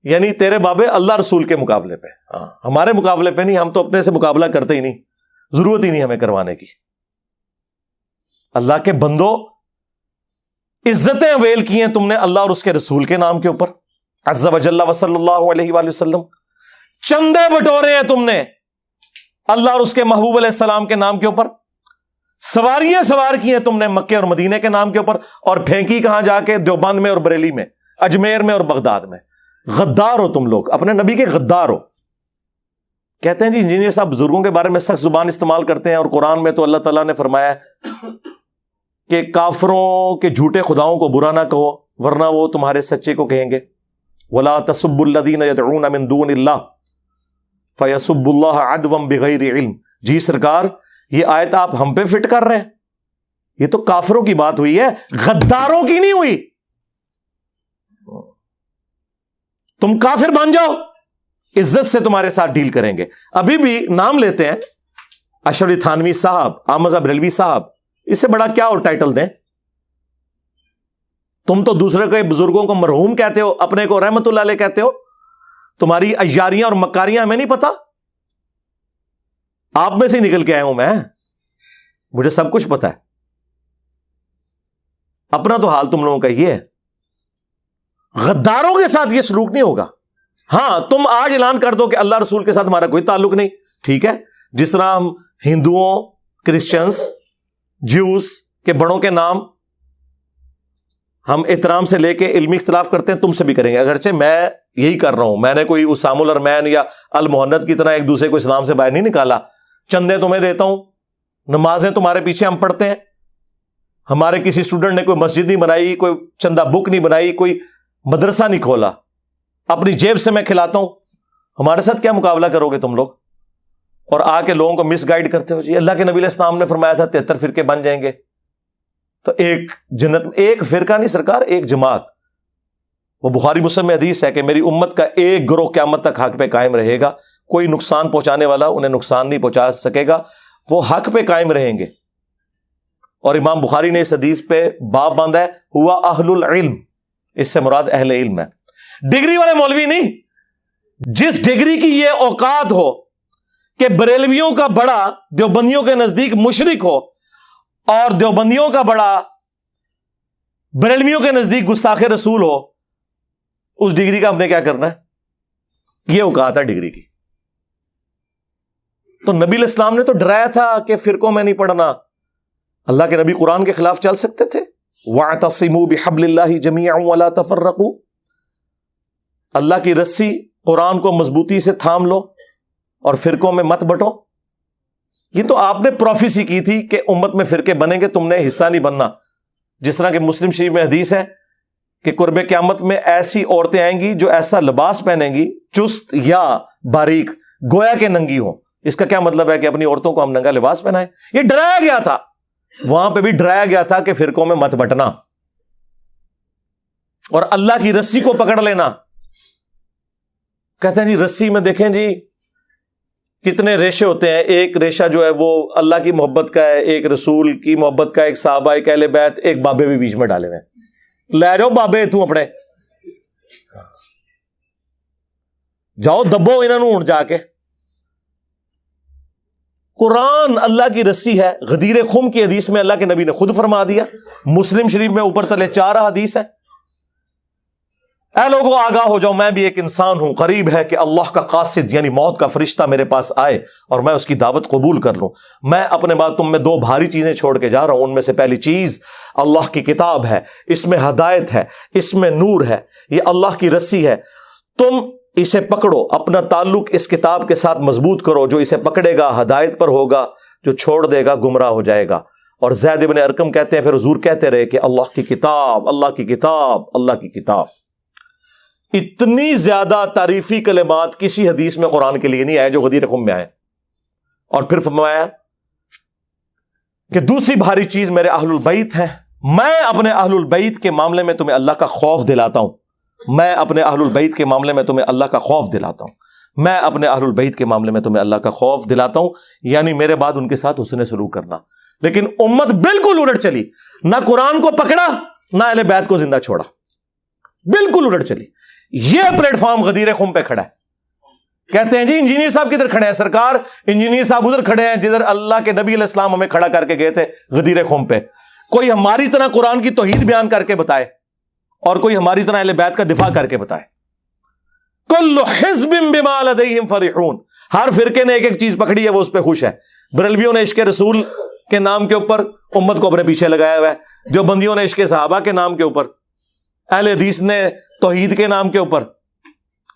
یعنی تیرے بابے اللہ رسول کے مقابلے پہ، ہاں ہمارے مقابلے پہ نہیں، ہم تو اپنے سے مقابلہ کرتے ہی نہیں، ضرورت ہی نہیں ہمیں کروانے کی۔ اللہ کے بندو، عزتیں اویل کی ہیں تم نے اللہ اور اس کے رسول کے نام کے اوپر، عز و جل و صلی اللہ علیہ وآلہ وسلم۔ چندے بٹورے ہیں تم نے اللہ اور اس کے محبوب علیہ السلام کے نام کے اوپر، سواریاں سوار کی ہیں تم نے مکے اور مدینے کے نام کے اوپر، اور پھینکی کہاں جا کے؟ دیوبند میں اور بریلی میں، اجمیر میں اور بغداد میں۔ غدار ہو تم لوگ، اپنے نبی کے غدار ہو۔ کہتے ہیں جی انجینئر صاحب بزرگوں کے بارے میں سخت زبان استعمال کرتے ہیں، اور قرآن میں تو اللہ تعالیٰ نے فرمایا ہے کہ کافروں کے جھوٹے خداؤں کو برا نہ کہو ورنہ وہ تمہارے سچے کو کہیں گے۔ وَلَا تَسُبُّوا الَّذِينَ يَدْعُونَ مِن دُونِ اللَّهِ فَيَسُبُّوا اللَّهَ عَدْوًا بِغَيْرِ عِلْم۔ جی سرکار یہ آیت آپ ہم پہ فٹ کر رہے ہیں، یہ تو کافروں کی بات ہوئی ہے، غداروں کی نہیں ہوئی۔ تم کافر بن جاؤ، عزت سے تمہارے ساتھ ڈیل کریں گے۔ ابھی بھی نام لیتے ہیں اشرف علی تھانوی صاحب، احمد صاحب بریلوی صاحب، اس سے بڑا کیا اور ٹائٹل دیں؟ تم تو دوسرے کے بزرگوں کو مرحوم کہتے ہو، اپنے کو رحمت اللہ علیہ کہتے ہو۔ تمہاری عیاریاں اور مکاریاں ہمیں نہیں پتا، آپ میں سے نکل کے آیا ہوں میں، مجھے سب کچھ پتا ہے۔ اپنا تو حال تم لوگوں کا یہ ہے، غداروں کے ساتھ یہ سلوک نہیں ہوگا۔ ہاں تم آج اعلان کر دو کہ اللہ رسول کے ساتھ ہمارا کوئی تعلق نہیں، ٹھیک ہے، جس طرح ہم ہندوؤں، کرسچنس، جیوز کے بڑوں کے نام ہم احترام سے لے کے علمی اختلاف کرتے ہیں، تم سے بھی کریں گے، اگرچہ میں یہی کر رہا ہوں، میں نے کوئی اسام الارمین یا المحنت کی طرح ایک دوسرے کو اسلام سے باہر نہیں نکالا۔ چندے تمہیں دیتا ہوں، نمازیں تمہارے پیچھے ہم پڑھتے ہیں، ہمارے کسی اسٹوڈنٹ نے کوئی مسجد نہیں بنائی، کوئی چندہ بک نہیں بنائی، کوئی مدرسہ نہیں کھولا، اپنی جیب سے میں کھلاتا ہوں، ہمارے ساتھ کیا مقابلہ کرو گے تم لوگ؟ اور آ کے لوگوں کو مس گائیڈ کرتے ہو۔ جی اللہ کے نبی علیہ السلام نے فرمایا تھا 73 فرقے بن جائیں گے، تو ایک جنت، ایک فرقہ نہیں سرکار، ایک جماعت۔ وہ بخاری مسلم میں حدیث ہے کہ میری امت کا ایک گروہ قیامت تک حق پہ قائم رہے گا، کوئی نقصان پہنچانے والا انہیں نقصان نہیں پہنچا سکے گا، وہ حق پہ قائم رہیں گے۔ اور امام بخاری نے اس حدیث پہ باب باندھا ہے ہوا اہل العلم، اس سے مراد اہل علم ہے، ڈگری والے مولوی نہیں۔ جس ڈگری کی یہ اوقات ہو کہ بریلویوں کا بڑا دیوبندیوں کے نزدیک مشرک ہو اور دیوبندیوں کا بڑا بریلویوں کے نزدیک گستاخ رسول ہو، اس ڈگری کا ہم نے کیا کرنا ہے؟ یہ اوقات ہے ڈگری کی۔ تو نبی علیہ السلام نے تو ڈرایا تھا کہ فرقوں میں نہیں پڑھنا۔ اللہ کے نبی قرآن کے خلاف چل سکتے تھے؟ وَاعْتَصِمُوا بِحَبْلِ اللَّهِ جَمِيعًا وَلَا تَفَرَّقُوا، اللہ کی رسی قرآن کو مضبوطی سے تھام لو اور فرقوں میں مت بٹو۔ یہ تو آپ نے پروفیسی کی تھی کہ امت میں فرقے بنیں گے، تم نے حصہ نہیں بننا۔ جس طرح کہ مسلم شریف میں حدیث ہے کہ قرب قیامت میں ایسی عورتیں آئیں گی جو ایسا لباس پہنیں گی چست یا باریک، گویا کہ ننگی ہو۔ اس کا کیا مطلب ہے کہ اپنی عورتوں کو ہم ننگا لباس پہنائیں؟ یہ ڈرایا گیا تھا، وہاں پہ بھی ڈرایا گیا تھا کہ فرقوں میں مت بٹنا اور اللہ کی رسی کو پکڑ لینا۔ کہتے ہیں جی رسی میں دیکھیں جی کتنے ریشے ہوتے ہیں، ایک ریشہ جو ہے وہ اللہ کی محبت کا ہے، ایک رسول کی محبت کا، ایک صحابہ، ایک اہل بیت، ایک بابے بھی بیچ میں ڈالے ہوئے ہیں۔ لے جاؤ بابے تو اپنے، جاؤ دبو انہوں ہوں جا کے۔ قرآن اللہ کی رسی ہے۔ غدیر خم کی حدیث میں اللہ کے نبی نے خود فرما دیا، مسلم شریف میں اوپر تلے 4 حدیث ہے۔ اے لوگوں آگاہ ہو جاؤ، میں بھی ایک انسان ہوں، قریب ہے کہ اللہ کا قاصد یعنی موت کا فرشتہ میرے پاس آئے اور میں اس کی دعوت قبول کر لوں۔ میں اپنے بعد تم میں 2 بھاری چیزیں چھوڑ کے جا رہا ہوں، ان میں سے پہلی چیز اللہ کی کتاب ہے، اس میں ہدایت ہے، اس میں نور ہے، یہ اللہ کی رسی ہے، تم اسے پکڑو، اپنا تعلق اس کتاب کے ساتھ مضبوط کرو، جو اسے پکڑے گا ہدایت پر ہوگا، جو چھوڑ دے گا گمراہ ہو جائے گا۔ اور زید بن ارقم کہتے ہیں پھر حضور کہتے رہے کہ اللہ کی کتاب، اللہ کی کتاب، اللہ کی کتاب۔ اتنی زیادہ تعریفی کلمات کسی حدیث میں قرآن کے لیے نہیں آئے جو غدیر خم میں آئے۔ اور پھر فرمایا کہ دوسری بھاری چیز میرے اہل البیت ہیں، میں اپنے اہل البیت کے معاملے میں تمہیں اللہ کا خوف دلاتا ہوں، میں اپنے اہل البیت کے معاملے میں تمہیں اللہ کا خوف دلاتا ہوں، میں اپنے اہل البیت کے معاملے میں تمہیں اللہ کا خوف دلاتا ہوں، یعنی میرے بعد ان کے ساتھ حسن سلوک کرنا۔ لیکن امت بالکل الٹ چلی، نہ قرآن کو پکڑا نہ اہل بیت کو زندہ چھوڑا، بالکل الٹ چلی۔ یہ پلیٹ فارم غدیر خم پہ کھڑا ہے۔ کہتے ہیں جی انجینئر صاحب کدھر کھڑے ہیں؟ سرکار انجینئر صاحب ادھر کھڑے ہیں جدھر اللہ کے نبی علیہ السلام ہمیں کھڑا کر کے گئے تھے غدیر خم پہ۔ کوئی ہماری طرح قرآن کی توحید بیان کر کے بتائے اور کوئی ہماری طرح اہل بیت کا دفاع کر کے بتائے۔ کل حزب بما لدیہم فرحون، ہر فرقے نے ایک ایک چیز پکڑی ہے، وہ اس پہ خوش ہے۔ بریلویوں نے عشق رسول کے نام کے اوپر امت کو اپنے پیچھے لگایا ہوا ہے، جو بندیوں نے عشق صحابہ کے نام کے اوپر، اہل حدیث نے توحید کے نام کے اوپر،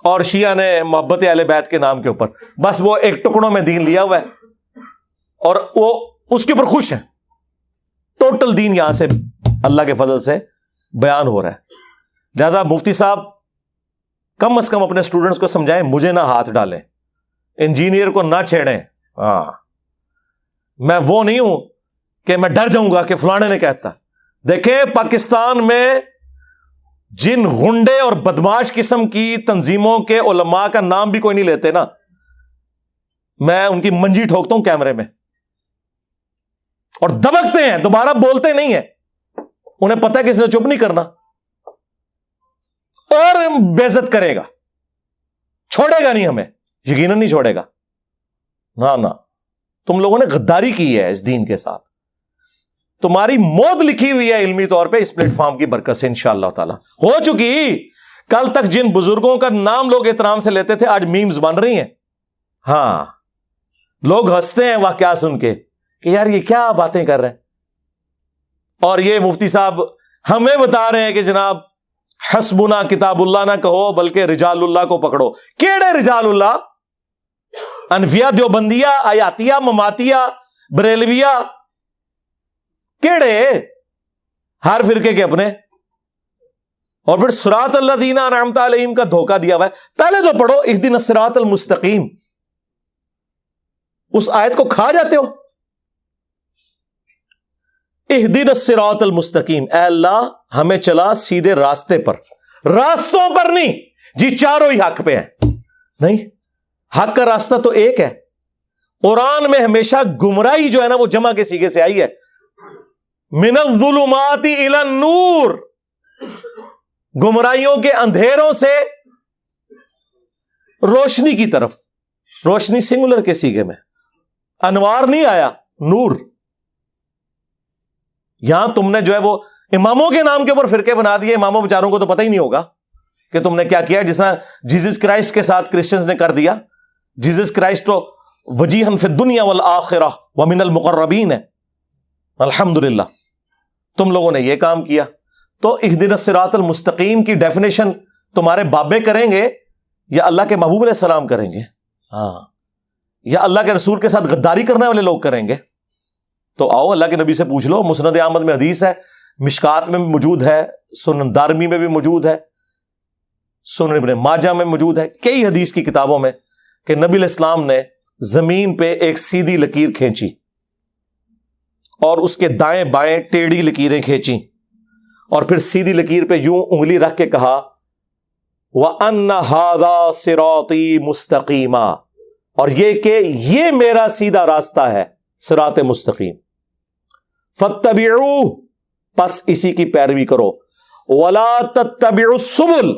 اور شیعہ نے محبت اہل بیت کے نام کے اوپر۔ بس وہ ایک ٹکڑوں میں دین لیا ہوا ہے اور وہ اس کے اوپر خوش ہیں۔ ٹوٹل دین یہاں سے اللہ کے فضل سے بیان ہو رہا ہے۔ لہذا مفتی صاحب کم از کم اپنے اسٹوڈنٹس کو سمجھائیں، مجھے نہ ہاتھ ڈالیں، انجینئر کو نہ چھیڑیں۔ ہاں، میں وہ نہیں ہوں کہ میں ڈر جاؤں گا کہ فلانے نے کہتا۔ دیکھیں پاکستان میں جن غنڈے اور بدماش قسم کی تنظیموں کے علماء کا نام بھی کوئی نہیں لیتے نا، میں ان کی منجی ٹھوکتا ہوں کیمرے میں، اور دبکتے ہیں، دوبارہ بولتے نہیں ہیں، انہیں پتہ ہے کہ اس نے چپ نہیں کرنا اور بے عزت کرے گا، چھوڑے گا نہیں، ہمیں یقیناً نہیں چھوڑے گا۔ نہ تم لوگوں نے غداری کی ہے اس دین کے ساتھ، تمہاری موت لکھی ہوئی ہے علمی طور پہ اس پلیٹ فارم کی برکت سے انشاءاللہ تعالی ہو چکی۔ کل تک جن بزرگوں کا نام لوگ احترام سے لیتے تھے آج میمز بن رہی ہیں۔ ہاں، لوگ ہنستے ہیں واقعات سن کے کہ یار یہ کیا باتیں کر رہے ہیں، اور یہ مفتی صاحب ہمیں بتا رہے ہیں کہ جناب حسبنا کتاب اللہ نہ کہو بلکہ رجال اللہ کو پکڑو۔ کیڑے رجال اللہ؟ انفیہ، دیوبندیہ، آیاتیہ، مماتیہ، بریلویہ، کیڑے؟ ہر فرقے کے اپنے۔ اور پھر صراط الذین انعمت علیہم کا دھوکہ دیا ہوا ہے۔ پہلے تو پڑھو اہدنا الصراط المستقیم، اس آیت کو کھا جاتے ہو۔ اہدنا الصراط المستقیم، اے اللہ ہمیں چلا سیدھے راستے پر، راستوں پر نہیں جی چاروں ہی حق پہ ہیں، نہیں، حق کا راستہ تو ایک ہے۔ قرآن میں ہمیشہ گمراہی جو ہے نا وہ جمع کے صیغے سے آئی ہے، من الظلمات الی النور، گمراہیوں کے اندھیروں سے روشنی کی طرف، روشنی سنگولر کے صیغے میں، انوار نہیں آیا، نور۔ یہاں تم نے جو ہے وہ اماموں کے نام کے اوپر فرقے بنا دیے، اماموں بیچاروں کو تو پتہ ہی نہیں ہوگا کہ تم نے کیا کیا، جس طرح جیزس کرائسٹ کے ساتھ کرسچنز نے کر دیا۔ جیزس کرائسٹ تو وجیہن فی الدنیا والآخرہ ومن المقربین ہے، الحمدللہ۔ تم لوگوں نے یہ کام کیا۔ تو اہدنا الصراط المستقیم کی ڈیفینیشن تمہارے بابے کریں گے یا اللہ کے محبوب علیہ السلام کریں گے؟ ہاں، یا اللہ کے رسول کے ساتھ غداری کرنے والے لوگ کریں گے؟ تو آؤ اللہ کے نبی سے پوچھ لو۔ مسند احمد میں حدیث ہے، مشکات میں بھی موجود ہے، سنن دارمی میں بھی موجود ہے، سنن ابن ماجہ میں موجود ہے، کئی حدیث کی کتابوں میں، کہ نبی علیہ السلام نے زمین پہ ایک سیدھی لکیر کھینچی اور اس کے دائیں بائیں ٹیڑھی لکیریں کھینچی، اور پھر سیدھی لکیر پہ یوں انگلی رکھ کے کہا وَأَنَّ هَذَا صِرَاطِي مُسْتَقِيمًا، اور یہ کہ یہ میرا سیدھا راستہ ہے، صراط مستقیم، فَاتَّبِعُوهُ، پس اسی کی پیروی کرو، وَلَا تَتَّبِعُوا السُّبُلَ،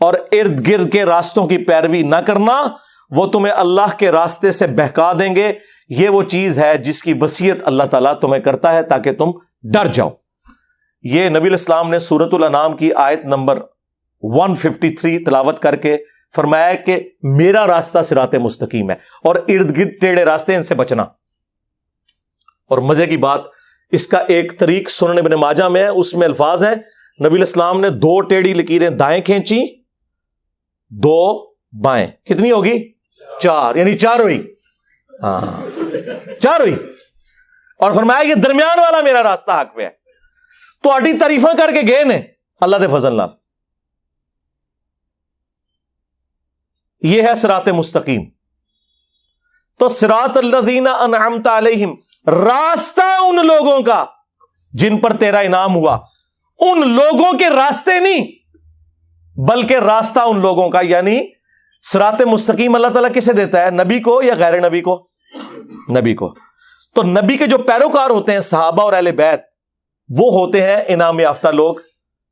اور ارد گرد کے راستوں کی پیروی نہ کرنا، وہ تمہیں اللہ کے راستے سے بہکا دیں گے۔ یہ وہ چیز ہے جس کی وصیت اللہ تعالیٰ تمہیں کرتا ہے تاکہ تم ڈر جاؤ۔ یہ نبی علیہ السلام نے سورۃ الانعام کی آیت نمبر 153 تلاوت کر کے فرمایا کہ میرا راستہ صراط مستقیم ہے اور ارد گرد ٹیڑھے راستے ان سے بچنا. اور مزے کی بات، اس کا ایک طریق سنن ابن ماجہ میں ہے، اس میں الفاظ ہیں نبی علیہ السلام نے 2 ٹیڑھی لکیریں دائیں کھینچی، 2 بائیں، کتنی ہوگی؟ 4، یعنی 4 ہوئی. ہاں 4 ہوئی. اور فرمایا کہ درمیان والا میرا راستہ حق پہ ہے. تو اڈی تعریفاں کر کے گئے نے اللہ دے فضل نال. یہ ہے صراط مستقیم. تو صراط الذین انعمت علیہم، راستہ ان لوگوں کا جن پر تیرا انعام ہوا. ان لوگوں کے راستے نہیں بلکہ راستہ ان لوگوں کا. یعنی صراط مستقیم اللہ تعالیٰ کسے دیتا ہے؟ نبی کو یا غیر نبی کو؟ نبی کو. تو نبی کے جو پیروکار ہوتے ہیں صحابہ اور اہل بیت، وہ ہوتے ہیں انعام یافتہ لوگ.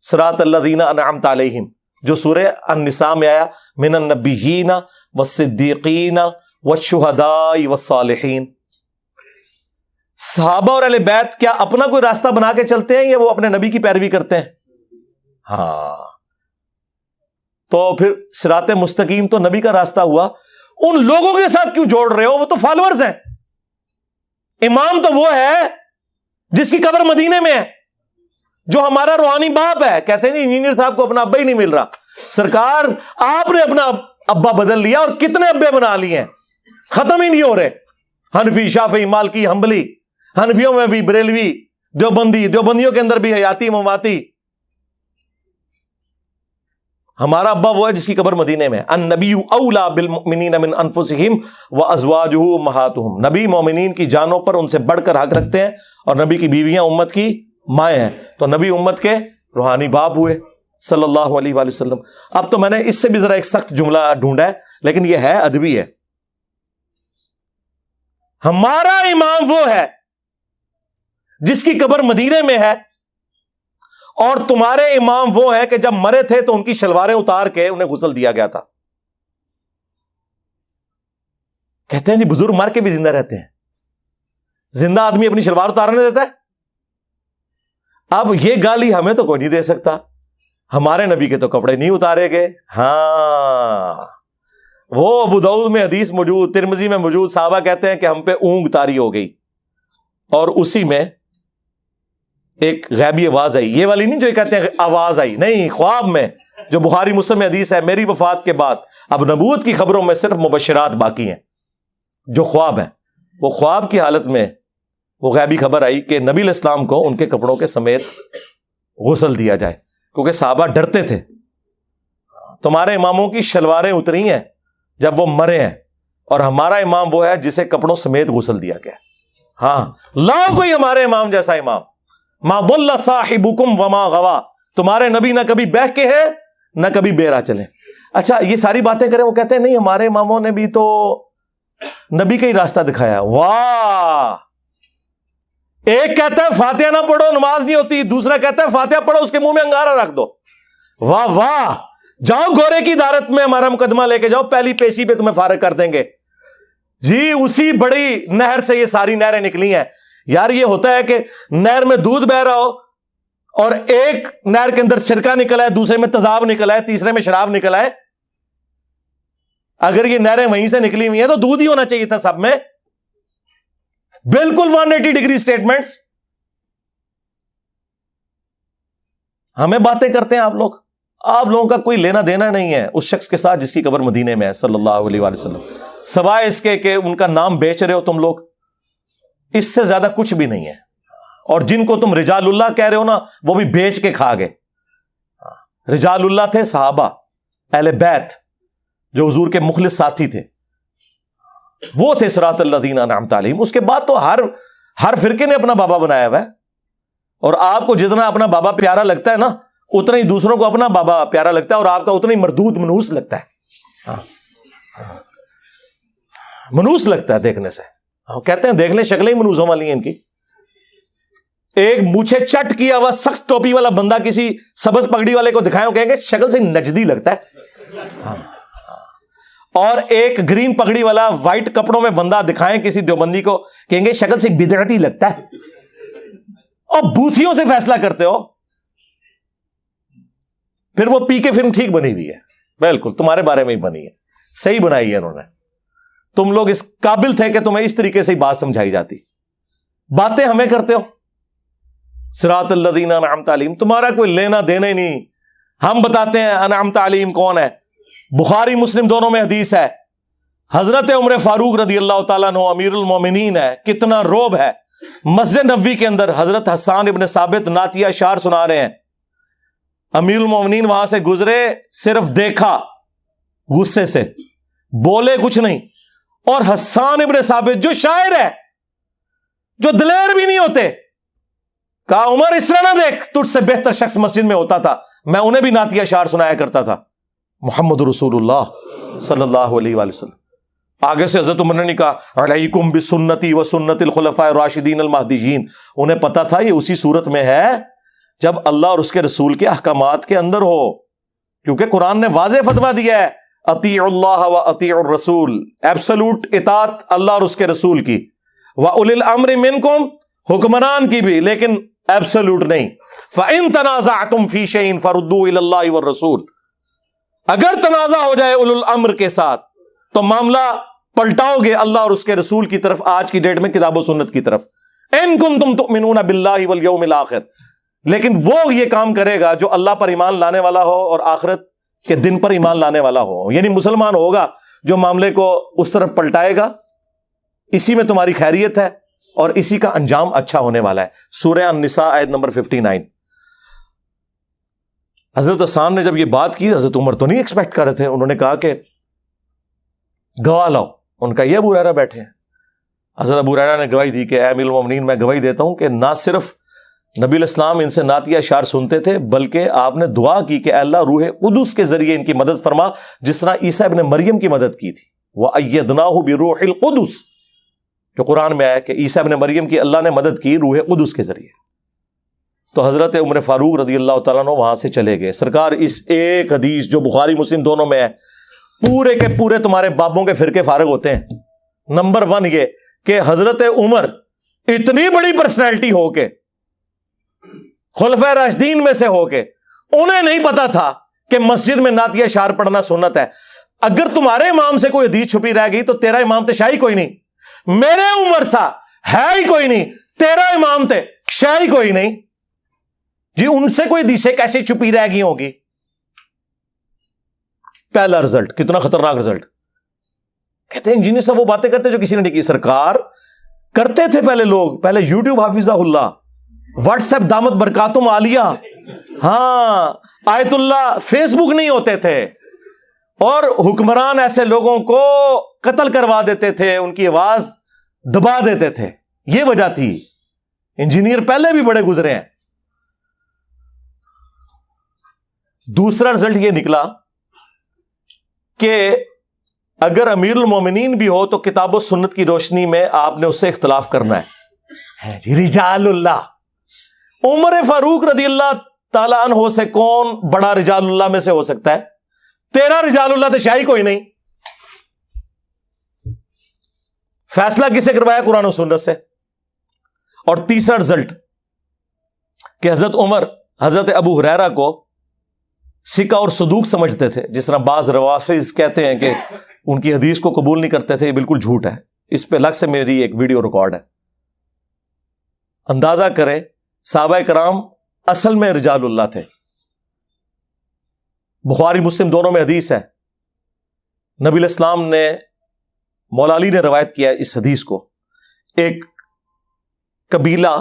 صراط الذین انعمت علیہم جو سورہ النساء میں آیا، من النبیین والصدیقین والشہداء والصالحین. صحابہ اور اہل بیت کیا اپنا کوئی راستہ بنا کے چلتے ہیں یا وہ اپنے نبی کی پیروی کرتے ہیں؟ ہاں. تو پھر صراط مستقیم تو نبی کا راستہ ہوا. ان لوگوں کے ساتھ کیوں جوڑ رہے ہو؟ وہ تو فالوورز ہیں. امام تو وہ ہے جس کی قبر مدینے میں ہے، جو ہمارا روحانی باپ ہے. کہتے ہیں انجینئر صاحب کو اپنا ابا ہی نہیں مل رہا. سرکار آپ نے اپنا ابا بدل لیا اور کتنے ابے بنا لیے ہیں، ختم ہی نہیں ہو رہے. حنفی، شافعی، مالکی، حنبلی، حنفیوں میں بھی بریلوی، دیوبندی، دیوبندیوں کے اندر بھی حیاتی، مماتی. ہمارا ابا وہ ہے جس کی قبر مدینے میں. النبی اولا بالمؤمنین من انفسہم وازواجہ امہاتہم. نبی مومنین کی جانوں پر ان سے بڑھ کر حق رکھتے ہیں اور نبی کی بیویاں امت کی مائیں ہیں. تو نبی امت کے روحانی باپ ہوئے صلی اللہ علیہ وآلہ وسلم. اب تو میں نے اس سے بھی ذرا ایک سخت جملہ ڈھونڈا ہے لیکن یہ ہے ادبی ہے. ہمارا امام وہ ہے جس کی قبر مدینے میں ہے اور تمہارے امام وہ ہیں کہ جب مرے تھے تو ان کی شلواریں اتار کے انہیں غسل دیا گیا تھا. کہتے ہیں جی بزرگ مر کے بھی زندہ رہتے ہیں. زندہ آدمی اپنی شلوار اتارنے دیتا ہے؟ اب یہ گالی ہمیں تو کوئی نہیں دے سکتا. ہمارے نبی کے تو کپڑے نہیں اتارے گئے. ہاں وہ ابو داؤد میں حدیث موجود، ترمذی میں موجود، صحابہ کہتے ہیں کہ ہم پہ اونگ طاری ہو گئی اور اسی میں ایک غیبی آواز آئی. یہ والی نہیں جو کہتے ہیں آواز آئی، نہیں، خواب میں، جو بخاری مسلم میں حدیث ہے، میری وفات کے بعد اب نبوت کی خبروں میں صرف مبشرات باقی ہیں جو خواب ہیں. وہ خواب کی حالت میں وہ غیبی خبر آئی کہ نبی علیہ السلام کو ان کے کپڑوں کے سمیت غسل دیا جائے کیونکہ صحابہ ڈرتے تھے. تمہارے اماموں کی شلواریں اتری ہیں جب وہ مرے ہیں اور ہمارا امام وہ ہے جسے کپڑوں سمیت غسل دیا گیا. ہاں لاؤ کوئی ہمارے امام جیسا امام. ما ضل صاحبکم وما غوا. تمہارے نبی نہ کبھی بہہ کے ہے نہ کبھی بے راہ چلے. اچھا یہ ساری باتیں کریں، وہ کہتے ہیں نہیں ہمارے اماموں نے بھی تو نبی کا ہی راستہ دکھایا. واہ! ایک کہتا ہے فاتحہ نہ پڑھو نماز نہیں ہوتی، دوسرا کہتا ہے فاتحہ پڑھو اس کے منہ میں انگارہ رکھ دو. واہ واہ! جاؤ گورے کی عدالت میں ہمارا مقدمہ لے کے جاؤ، پہلی پیشی پہ تمہیں فارغ کر دیں گے. جی اسی بڑی نہر سے یہ ساری نہریں نکلی ہیں. یار یہ ہوتا ہے کہ نہر میں دودھ بہ رہا ہو اور ایک نہر کے اندر سرکہ نکلا ہے، دوسرے میں تیزاب نکلا ہے، تیسرے میں شراب نکلا ہے. اگر یہ نہریں وہیں سے نکلی ہوئی ہیں تو دودھ ہی ہونا چاہیے تھا سب میں. بالکل 180 ڈگری سٹیٹمنٹس. ہمیں باتیں کرتے ہیں آپ لوگ. آپ لوگوں کا کوئی لینا دینا نہیں ہے اس شخص کے ساتھ جس کی قبر مدینے میں ہے صلی اللہ علیہ وآلہ وسلم، سوائے اس کے کہ ان کا نام بیچ رہے ہو تم لوگ. اس سے زیادہ کچھ بھی نہیں ہے. اور جن کو تم رجال اللہ کہہ رہے ہو نا، وہ بھی بیچ کے کھا گئے. رجال اللہ تھے صحابہ، اہل بیت جو حضور کے مخلص ساتھی تھے، وہ تھے صراط الذین انعمت علیہم. اس کے بعد تو ہر فرقے نے اپنا بابا بنایا ہوا ہے. اور آپ کو جتنا اپنا بابا پیارا لگتا ہے نا، اتنا ہی دوسروں کو اپنا بابا پیارا لگتا ہے اور آپ کا اتنا ہی مردود منوس لگتا ہے. منوس لگتا ہے دیکھنے سے. کہتے ہیں دیکھ لیں شکلیں ہی منوسوں والی ہیں ان کی. ایک مونچھے چٹ کیا ہوا سخت ٹوپی والا بندہ کسی سبز پگڑی والے کو دکھائیں، کہیں گے شکل سے نجدی لگتا ہے. اور ایک گرین پگڑی والا وائٹ کپڑوں میں بندہ دکھائیں کسی دیوبندی کو، کہیں گے شکل سے بدعتی لگتا ہے. اور بوتھیوں سے فیصلہ کرتے ہو. پھر وہ پی کے فلم ٹھیک بنی ہوئی ہے، بالکل تمہارے بارے میں ہی بنی ہے، صحیح بنائی ہے انہوں نے. تم لوگ اس قابل تھے کہ تمہیں اس طریقے سے ہی بات سمجھائی جاتی. باتیں ہمیں کرتے ہو صراط الذین انعمت علیہم، تمہارا کوئی لینا دینا ہی نہیں. ہم بتاتے ہیں انعمت علیہم کون ہے. بخاری مسلم دونوں میں حدیث ہے. حضرت عمر فاروق رضی اللہ تعالیٰ عنہ امیر المومنین ہے. کتنا روب ہے. مسجد نبوی کے اندر حضرت حسان ابن ثابت نعتیہ اشعار سنا رہے ہیں. امیر المومنین وہاں سے گزرے، صرف دیکھا، غصے سے بولے کچھ نہیں. اور حسان ابن ثابت جو شاعر ہے، جو دلیر بھی نہیں ہوتے، کہا عمر اس طرح نہ دیکھ، تجھ سے بہتر شخص مسجد میں ہوتا تھا، میں انہیں بھی نعتیہ اشعار سنایا کرتا تھا. محمد رسول اللہ صلی اللہ علیہ وآلہ وسلم. آگے سے حضرت عمر نے کہا علیکم بسنتی و سنت الخلفاء الراشدین المہدیین. انہیں پتا تھا یہ اسی صورت میں ہے جب اللہ اور اس کے رسول کے احکامات کے اندر ہو، کیونکہ قرآن نے واضح فتویٰ دیا ہے اطیعوا اللہ و اطیعوا الرسول، ایبسولوٹ اطاعت اللہ اور اس کے رسول کی، وَأُولِي الْأَمْرِ مِنْكُمْ، حکمران کی بھی، لیکن ایبسولوٹ نہیں. فَإِن تَنَازَعْتُمْ فِي شَيْءٍ فَرُدُّوهُ إِلَى اللَّهِ وَالرَّسُولِ. اگر تنازع ہو جائے اولو الامر کے ساتھ تو معاملہ پلٹاؤ گے اللہ اور اس کے رسول کی طرف، آج کی ڈیٹ میں کتاب و سنت کی طرف. ان کنتم تؤمنون باللہ والیوم الاخر. لیکن وہ یہ کام کرے گا جو اللہ پر ایمان لانے والا ہو اور آخرت کے دن پر ایمان لانے والا ہو، یعنی مسلمان ہوگا جو معاملے کو اس طرف پلٹائے گا. اسی میں تمہاری خیریت ہے اور اسی کا انجام اچھا ہونے والا ہے. سورہ النساء آیت نمبر 59. حضرت حسان نے جب یہ بات کی، حضرت عمر تو نہیں ایکسپیکٹ کر رہے تھے. انہوں نے کہا کہ گواہ لاؤ. ان کا یہ ابو ہریرہ بیٹھے ہیں. حضرت ابو ہریرہ نے گواہی دی کہ اے امیر المومنین، میں گواہی دیتا ہوں کہ نہ صرف نبی الاسلام ان سے نعتیہ اشعار سنتے تھے، بلکہ آپ نے دعا کی کہ اے اللہ روح قدس کے ذریعے ان کی مدد فرما، جس طرح عیسیٰ ابن مریم کی مدد کی تھی. وَأَيَّدْنَاهُ بِرُوحِ الْقُدُسِ، جو قرآن میں آیا کہ عیسیٰ ابن مریم کی اللہ نے مدد کی روح قدس کے ذریعے. تو حضرت عمر فاروق رضی اللہ تعالیٰ عنہ وہاں سے چلے گئے. سرکار اس ایک حدیث جو بخاری مسلم دونوں میں ہے، پورے کے پورے تمہارے بابوں کے فرقے فارغ ہوتے ہیں. نمبر 1 یہ کہ حضرت عمر اتنی بڑی پرسنالٹی ہو کے، خلفائے راشدین میں سے ہو کے، انہیں نہیں پتا تھا کہ مسجد میں نعتیہ اشعار پڑھنا سنت ہے. اگر تمہارے امام سے کوئی حدیث چھپی رہ گئی تو تیرا امام تے شاہی کوئی نہیں. میرے عمر سا ہے ہی کوئی نہیں، تیرا امام تے شاہی کوئی نہیں. جی ان سے کوئی حدیثیں کیسے چھپی رہ گئی ہوگی؟ پہلا رزلٹ کتنا خطرناک رزلٹ. کہتے ہیں انجینئر صاحب وہ باتیں کرتے جو کسی نے نہیں کی. سرکار کرتے تھے پہلے لوگ، پہلے یوٹیوب حافظہ اللہ، واٹس ایپ دامت برکاتم عالیہ، ہاں آیت اللہ، فیس بک نہیں ہوتے تھے، اور حکمران ایسے لوگوں کو قتل کروا دیتے تھے، ان کی آواز دبا دیتے تھے. یہ وجہ تھی. انجینئر پہلے بھی بڑے گزرے ہیں. دوسرا رزلٹ یہ نکلا کہ اگر امیر المومنین بھی ہو تو کتاب و سنت کی روشنی میں آپ نے اس سے اختلاف کرنا ہے. رجال اللہ، عمر فاروق رضی اللہ تعالیٰ عنہ سے کون بڑا رجال اللہ میں سے ہو سکتا ہے؟ تیرا رجال اللہ تو شاہی کوئی نہیں. فیصلہ کسے کروایا؟ قرآن و سنت سے. اور تیسرا رزلٹ کہ حضرت عمر حضرت ابو ہریرہ کو سکہ اور صدوق سمجھتے تھے، جس طرح بعض روافض کہتے ہیں کہ ان کی حدیث کو قبول نہیں کرتے تھے. یہ بالکل جھوٹ ہے. اس پہ الگ سے میری ایک ویڈیو ریکارڈ ہے. اندازہ کریں صحابہ کرام اصل میں رجال اللہ تھے. بخاری مسلم دونوں میں حدیث ہے. نبی الاسلام نے، مولا علی نے روایت کیا اس حدیث کو. ایک قبیلہ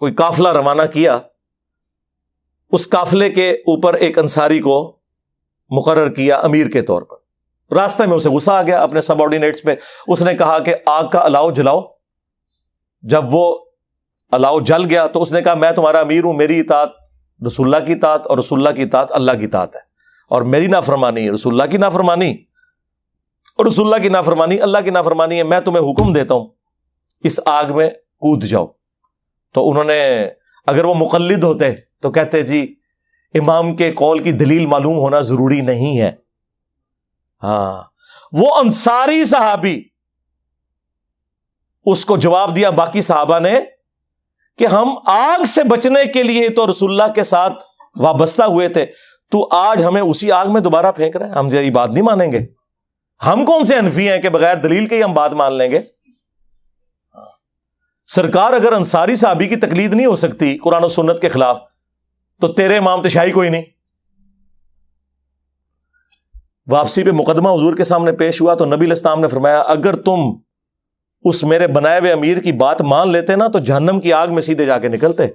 کوئی قافلہ روانہ کیا، اس قافلے کے اوپر ایک انصاری کو مقرر کیا امیر کے طور پر. راستہ میں اسے غصہ آ گیا اپنے سب آرڈینیٹس پہ. اس نے کہا کہ آگ کا الاؤ جلاؤ. جب وہ الاؤ جل گیا تو اس نے کہا میں تمہارا امیر ہوں، میری اطاعت رسول اللہ کی اطاعت اور رسول اللہ کی اطاعت اللہ کی اطاعت ہے، اور میری نافرمانی رسول اللہ کی نافرمانی اور رسول اللہ کی نافرمانی اللہ کی نافرمانی ہے. میں تمہیں حکم دیتا ہوں اس آگ میں کود جاؤ. تو انہوں نے، اگر وہ مقلد ہوتے تو کہتے جی امام کے قول کی دلیل معلوم ہونا ضروری نہیں ہے. ہاں وہ انصاری صحابی اس کو جواب دیا باقی صحابہ نے کہ ہم آگ سے بچنے کے لیے تو رسول اللہ کے ساتھ وابستہ ہوئے تھے، تو آج ہمیں اسی آگ میں دوبارہ پھینک رہے ہیں. ہم یہ بات نہیں مانیں گے. ہم کون سے حنفی ہیں کہ بغیر دلیل کے ہی ہم بات مان لیں گے؟ سرکار اگر انصاری صحابی کی تقلید نہیں ہو سکتی قرآن و سنت کے خلاف تو تیرے امام تشائی کوئی نہیں. واپسی پہ مقدمہ حضور کے سامنے پیش ہوا تو نبی علیہ السلام نے فرمایا اگر تم اس میرے بنائے ہوئے امیر کی بات مان لیتے نا تو جہنم کی آگ میں سیدھے جا کے نکلتے.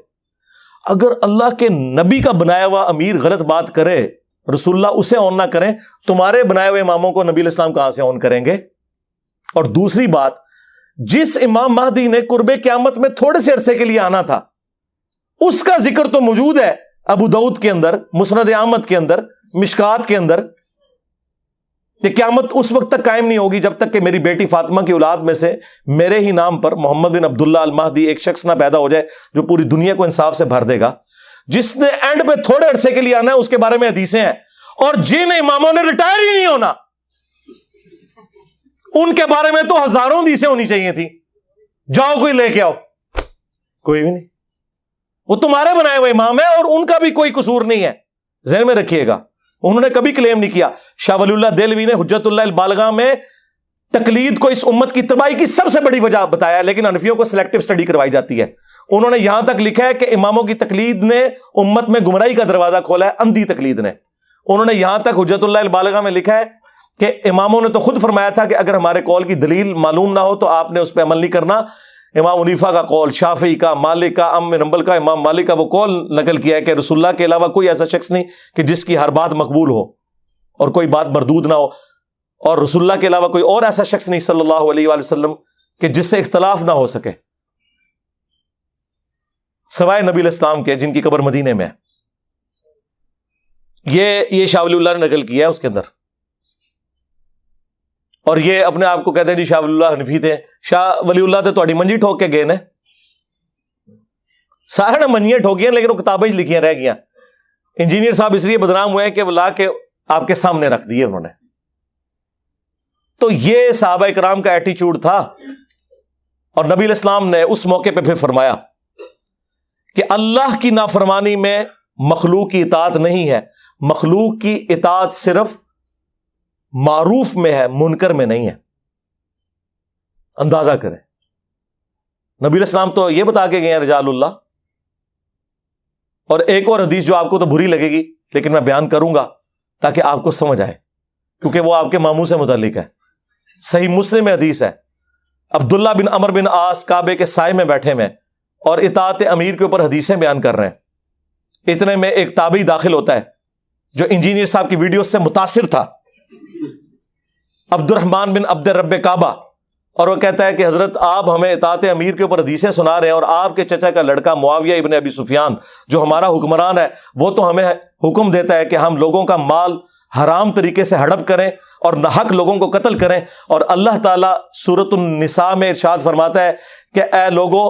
اگر اللہ کے نبی کا بنایا ہوا امیر غلط بات کرے, رسول اللہ اسے آن نہ کریں, تمہارے بنائے ہوئے اماموں کو نبی علیہ السلام کہاں سے آن کریں گے؟ اور دوسری بات, جس امام مہدی نے قرب قیامت میں تھوڑے سے عرصے کے لیے آنا تھا اس کا ذکر تو موجود ہے ابو داؤد کے اندر, مسند احمد کے اندر, مشکات کے اندر, کہ قیامت اس وقت تک قائم نہیں ہوگی جب تک کہ میری بیٹی فاطمہ کی اولاد میں سے میرے ہی نام پر محمد بن عبداللہ المہدی ایک شخص نہ پیدا ہو جائے جو پوری دنیا کو انصاف سے بھر دے گا. جس نے اینڈ پہ تھوڑے عرصے کے لیے آنا ہے اس کے بارے میں حدیثیں ہیں, اور جن اماموں نے ریٹائر ہی نہیں ہونا ان کے بارے میں تو ہزاروں حدیثیں ہونی چاہیے تھی. جاؤ کوئی لے کے آؤ, کوئی بھی نہیں. وہ تمہارے بنائے ہوئے امام ہیں اور ان کا بھی کوئی قصور نہیں ہے, ذہن میں رکھیے گا. انہوں نے کبھی کلیم نہیں کیا. شاہ ولی اللہ دہلوی نے حجت اللہ البالغہ میں تقلید کو اس امت کی تباہی کی سب سے بڑی وجہ بتایا, لیکن حنفیوں کو سلیکٹو سٹڈی کروائی جاتی ہے. انہوں نے یہاں تک لکھا ہے کہ اماموں کی تقلید نے امت میں گمراہی کا دروازہ کھولا ہے, اندھی تقلید نے. انہوں نے یہاں تک حجت اللہ البالغہ میں لکھا ہے کہ اماموں نے تو خود فرمایا تھا کہ اگر ہمارے قول کی دلیل معلوم نہ ہو تو آپ نے اس پہ عمل نہیں کرنا. امام حنیفہ کا قول, شافعی کا, مالک کا, ام بن حنبل کا, امام مالک کا وہ قول نقل کیا ہے کہ رسول اللہ کے علاوہ کوئی ایسا شخص نہیں کہ جس کی ہر بات مقبول ہو اور کوئی بات مردود نہ ہو, اور رسول اللہ کے علاوہ کوئی اور ایسا شخص نہیں صلی اللہ علیہ وآلہ وسلم کہ جس سے اختلاف نہ ہو سکے سوائے نبی علیہ السلام کے جن کی قبر مدینے میں ہے. یہ شاہ ولی اللہ نے نقل کیا ہے اس کے اندر. اور یہ اپنے آپ کو کہتے ہیں جی شاہ ولی اللہ حنفی تھے. شاہ ولی اللہ تو تھوڑی منجی ٹھوک کے گئے نا, سارے نے منجیاں ٹھوکیاں لیکن وہ کتابیں لکھیاں رہ گیا. انجینئر صاحب اس لیے بدنام ہوئے ہیں کہ وہ لا کے آپ کے سامنے رکھ دیے انہوں نے. تو یہ صحابہ کرام کا ایٹیچیوڈ تھا. اور نبی علیہ السلام نے اس موقع پہ پھر فرمایا کہ اللہ کی نافرمانی میں مخلوق کی اطاعت نہیں ہے, مخلوق کی اطاعت صرف معروف میں ہے, منکر میں نہیں ہے. اندازہ کریں, نبی علیہ السلام تو یہ بتا کے گئے ہیں رجال اللہ. اور ایک اور حدیث جو آپ کو تو بری لگے گی لیکن میں بیان کروں گا تاکہ آپ کو سمجھ آئے, کیونکہ وہ آپ کے ماموں سے متعلق ہے. صحیح مسلم میں حدیث ہے, عبداللہ بن عمر بن عاص کعبے کے سائے میں بیٹھے میں اور اطاعت امیر کے اوپر حدیثیں بیان کر رہے ہیں. اتنے میں ایک تابعی داخل ہوتا ہے جو انجینئر صاحب کی ویڈیو سے متاثر تھا, عبد الرحمن بن عبد رب کعبہ, اور وہ کہتا ہے کہ حضرت آپ ہمیں اطاعت امیر کے اوپر حدیثیں سنا رہے ہیں اور آپ کے چچا کا لڑکا معاویہ ابن ابی سفیان جو ہمارا حکمران ہے وہ تو ہمیں حکم دیتا ہے کہ ہم لوگوں کا مال حرام طریقے سے ہڑپ کریں اور ناحق لوگوں کو قتل کریں, اور اللہ تعالیٰ سورۃ النساء میں ارشاد فرماتا ہے کہ اے لوگو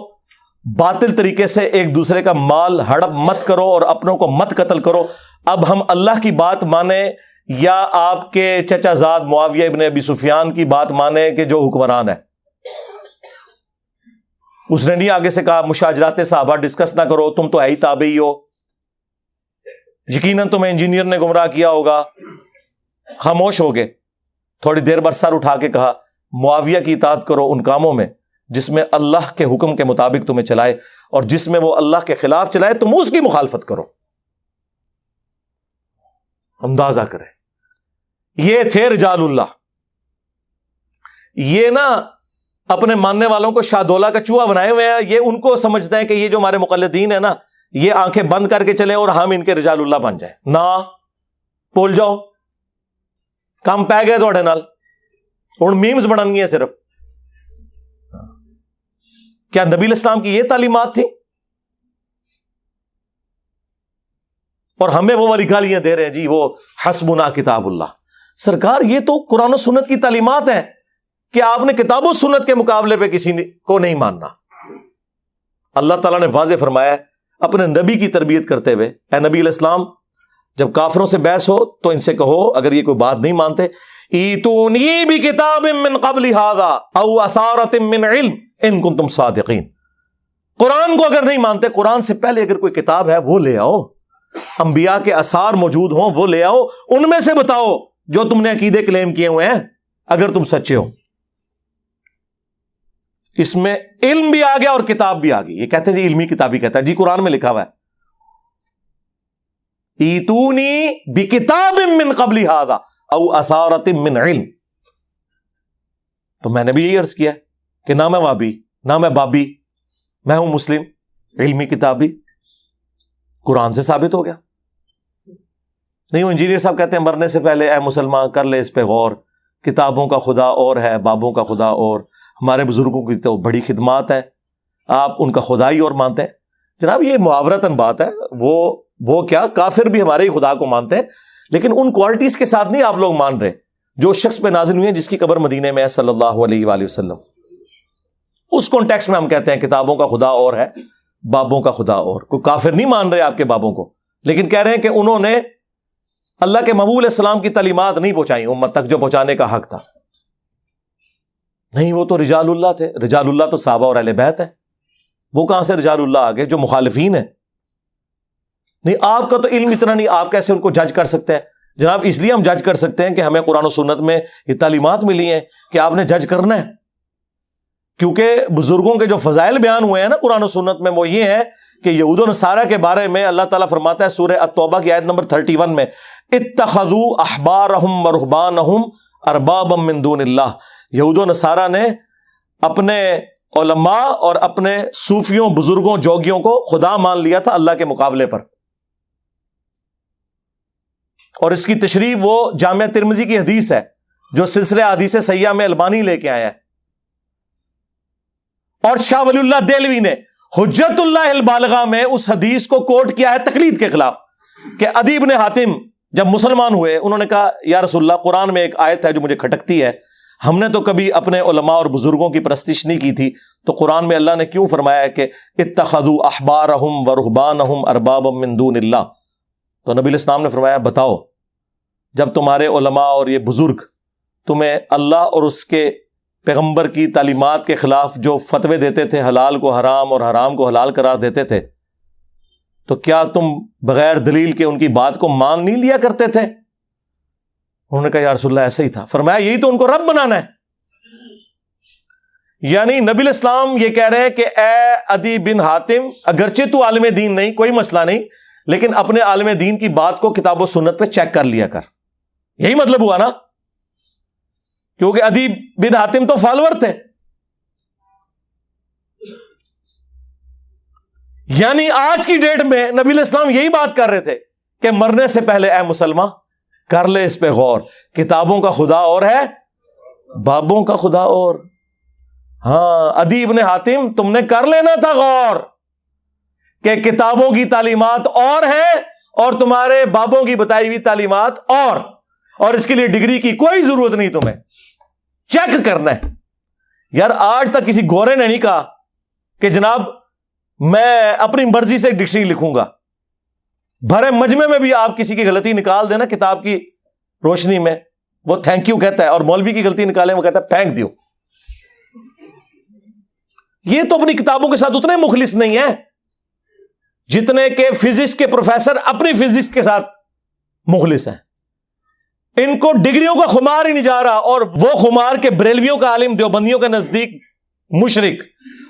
باطل طریقے سے ایک دوسرے کا مال ہڑپ مت کرو اور اپنوں کو مت قتل کرو. اب ہم اللہ کی بات مانیں یا آپ کے چچا زاد معاویہ ابن ابی سفیان کی بات مانیں کہ جو حکمران ہے؟ اس نے نہیں آگے سے کہا مشاجرات صحابہ ڈسکس نہ کرو, تم تو ہے ہی تابعی ہو, یقیناً تمہیں انجینئر نے گمراہ کیا ہوگا. خاموش ہو گئے. تھوڑی دیر بعد سر اٹھا کے کہا معاویہ کی اطاعت کرو ان کاموں میں جس میں اللہ کے حکم کے مطابق تمہیں چلائے, اور جس میں وہ اللہ کے خلاف چلائے تم اس کی مخالفت کرو. اندازہ کریں, یہ تھے رجال اللہ. یہ نا اپنے ماننے والوں کو شاہدولہ کا چوہا بنائے ہوئے ہیں. یہ ان کو سمجھتے ہیں کہ یہ جو ہمارے مقلدین ہیں نا یہ آنکھیں بند کر کے چلیں اور ہم ان کے رجال اللہ بن جائیں. نہ بول جاؤ, کام پہ گئے تھوڑے نال, اور میمز بڑھن گی ہیں صرف. کیا نبی علیہ السلام کی یہ تعلیمات تھی؟ اور ہمیں وہ والی گالیاں دے رہے ہیں جی وہ حسبنا کتاب اللہ. سرکار یہ تو قرآن و سنت کی تعلیمات ہیں کہ آپ نے کتاب و سنت کے مقابلے پہ کسی کو نہیں ماننا. اللہ تعالیٰ نے واضح فرمایا ہے اپنے نبی کی تربیت کرتے ہوئے, اے نبی علیہ السلام جب کافروں سے بحث ہو تو ان سے کہو اگر یہ کوئی بات نہیں مانتے ایتونی بکتاب من قبل ھذا او اثارۃ من علم ان کنتم صادقین. قرآن کو اگر نہیں مانتے, قرآن سے پہلے اگر کوئی کتاب ہے وہ لے آؤ. انبیاء کے آثار موجود ہوں وہ لے آؤ, ان میں سے بتاؤ جو تم نے عقیدے کلیم کیے ہوئے ہیں اگر تم سچے ہو. اس میں علم بھی آ گیا اور کتاب بھی آ گئی. یہ کہتے ہیں جی علمی کتاب ہی کہتا ہے, جی قرآن میں لکھا ہوا ہے ایتونی بکتاب من قبل ھذا او اثارۃ من علم. تو میں نے بھی یہی عرض کیا کہ نہ میں وابی نہ میں بابی, میں ہوں مسلم. علمی کتاب بھی قرآن سے ثابت ہو گیا. نہیں وہ انجینئر صاحب کہتے ہیں مرنے سے پہلے اے مسلمان کر لے اس پہ غور, کتابوں کا خدا اور ہے بابوں کا خدا اور. ہمارے بزرگوں کی تو بڑی خدمات ہے, آپ ان کا خدا ہی اور مانتے ہیں. جناب یہ محاورتاً بات ہے, وہ کیا کافر بھی ہمارے ہی خدا کو مانتے ہیں, لیکن ان کوالٹیز کے ساتھ نہیں آپ لوگ مان رہے جو شخص پہ نازل ہوئی ہیں جس کی قبر مدینے میں ہے صلی اللہ علیہ وآلہ وسلم. اس کانٹیکسٹ میں ہم کہتے ہیں کتابوں کا خدا اور ہے بابوں کا خدا اور. کوئی کافر نہیں مان رہے آپ کے بابوں کو, لیکن کہہ رہے ہیں کہ انہوں نے اللہ کے محبوب علیہ السلام کی تعلیمات نہیں پہنچائی امت تک جو پہنچانے کا حق تھا. نہیں وہ تو رجال اللہ تھے. رجال اللہ تو صحابہ اور اہل بیت ہے, وہ کہاں سے رجال اللہ آگے جو مخالفین ہیں. نہیں آپ کا تو علم اتنا نہیں, آپ کیسے ان کو جج کر سکتے ہیں؟ جناب اس لیے ہم جج کر سکتے ہیں کہ ہمیں قرآن و سنت میں یہ تعلیمات ملی ہیں کہ آپ نے جج کرنا ہے. کیونکہ بزرگوں کے جو فضائل بیان ہوئے ہیں نا قرآن و سنت میں وہ یہ ہے کہ یہود و نصارہ کے بارے میں اللہ تعالیٰ فرماتا ہے سورہ التوبہ کی آیت نمبر 31 میں اتخذوا احبارهم ورهبانهم اربابا من دون اللہ. یہود و نصارہ نے اپنے علماء اور اپنے صوفیوں بزرگوں جوگیوں کو خدا مان لیا تھا اللہ کے مقابلے پر. اور اس کی تشریح وہ جامع ترمذی کی حدیث ہے جو سلسلہ احادیث صحیحہ میں البانی لے کے آیا ہے. اور شاہ ولی اللہ دہلوی نے حجت اللہ البالغہ میں اس حدیث کو کوٹ کیا ہے تقلید کے خلاف کہ عدی بن حاتم جب مسلمان ہوئے انہوں نے کہا یا رسول اللہ قرآن میں ایک آیت ہے جو مجھے کھٹکتی ہے, ہم نے تو کبھی اپنے علماء اور بزرگوں کی پرستش نہیں کی تھی, تو قرآن میں اللہ نے کیوں فرمایا ہے کہ اتخذوا احبارهم ورهبانهم اربابا من دون اللہ. تو نبی الاسلام نے فرمایا بتاؤ جب تمہارے علماء اور یہ بزرگ تمہیں اللہ اور اس کے پیغمبر کی تعلیمات کے خلاف جو فتوے دیتے تھے, حلال کو حرام اور حرام کو حلال قرار دیتے تھے, تو کیا تم بغیر دلیل کے ان کی بات کو مان نہیں لیا کرتے تھے؟ انہوں نے کہا یا رسول اللہ ایسا ہی تھا. فرمایا یہی تو ان کو رب بنانا ہے. یعنی نبی الاسلام یہ کہہ رہے ہیں کہ اے عدی بن حاتم اگرچہ تو عالم دین نہیں, کوئی مسئلہ نہیں, لیکن اپنے عالم دین کی بات کو کتاب و سنت پہ چیک کر لیا کر. یہی مطلب ہوا نا, کیونکہ عدی بن حاتم تو فالوور تھے. یعنی آج کی ڈیٹ میں نبی علیہ السلام یہی بات کر رہے تھے کہ مرنے سے پہلے اے مسلمان کر لے اس پہ غور, کتابوں کا خدا اور ہے بابوں کا خدا اور. ہاں عدی بن حاتم تم نے کر لینا تھا غور کہ کتابوں کی تعلیمات اور ہے اور تمہارے بابوں کی بتائی ہوئی تعلیمات اور اس کے لیے ڈگری کی کوئی ضرورت نہیں, تمہیں چیک کرنا ہے. یار آج تک کسی گورے نے نہیں کہا کہ جناب میں اپنی مرضی سے ڈکشنری لکھوں گا. بھرے مجمع میں بھی آپ کسی کی غلطی نکال دینا کتاب کی روشنی میں, وہ تھینک یو کہتا ہے, اور مولوی کی غلطی نکالے وہ کہتا ہے پھینک دیو. یہ تو اپنی کتابوں کے ساتھ اتنے مخلص نہیں ہیں جتنے کہ فزکس کے پروفیسر اپنی فزکس کے ساتھ مخلص ہیں. ان کو ڈگریوں کا خمار ہی نہیں جا رہا, اور وہ خمار کے بریلویوں کا عالم دیوبندیوں کے نزدیک مشرک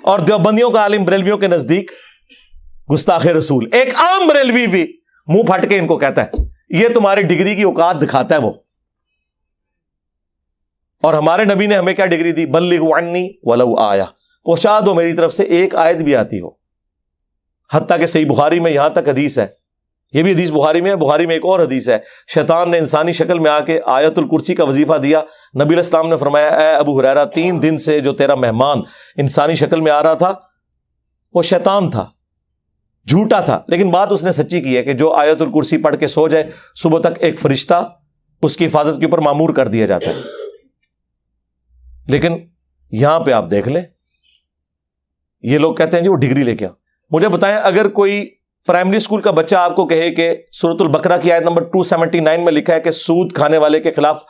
اور دیوبندیوں کا عالم بریلویوں کے نزدیک گستاخ رسول. ایک عام بریلوی بھی منہ پھٹ کے ان کو کہتا ہے یہ تمہاری ڈگری کی اوقات دکھاتا ہے وہ. اور ہمارے نبی نے ہمیں کیا ڈگری دی؟ بلغوا عنی ولو آیا, پہنچا دو میری طرف سے ایک آیت بھی آتی ہو. حتیٰ کہ صحیح بخاری میں یہاں تک حدیث ہے, یہ بھی حدیث بخاری میں ہے, بخاری میں ایک اور حدیث ہے, شیطان نے انسانی شکل میں آ کے آیت الکرسی کا وظیفہ دیا. نبی علیہ السلام نے فرمایا اے ابو ہریرہ 3 دن سے جو تیرا مہمان انسانی شکل میں آ رہا تھا وہ شیطان تھا, جھوٹا تھا, لیکن بات اس نے سچی کی ہے کہ جو آیت الکرسی پڑھ کے سو جائے صبح تک ایک فرشتہ اس کی حفاظت کے اوپر مامور کر دیا جاتا ہے. لیکن یہاں پہ آپ دیکھ لیں یہ لوگ کہتے ہیں جی وہ ڈگری لے کے آؤ. مجھے بتائیں اگر کوئی پرائمری اسکول کا بچہ آپ کو کہے کہ سورۃ البقرہ کی آیت نمبر 279 میں لکھا ہے کہ سود کھانے والے کے خلاف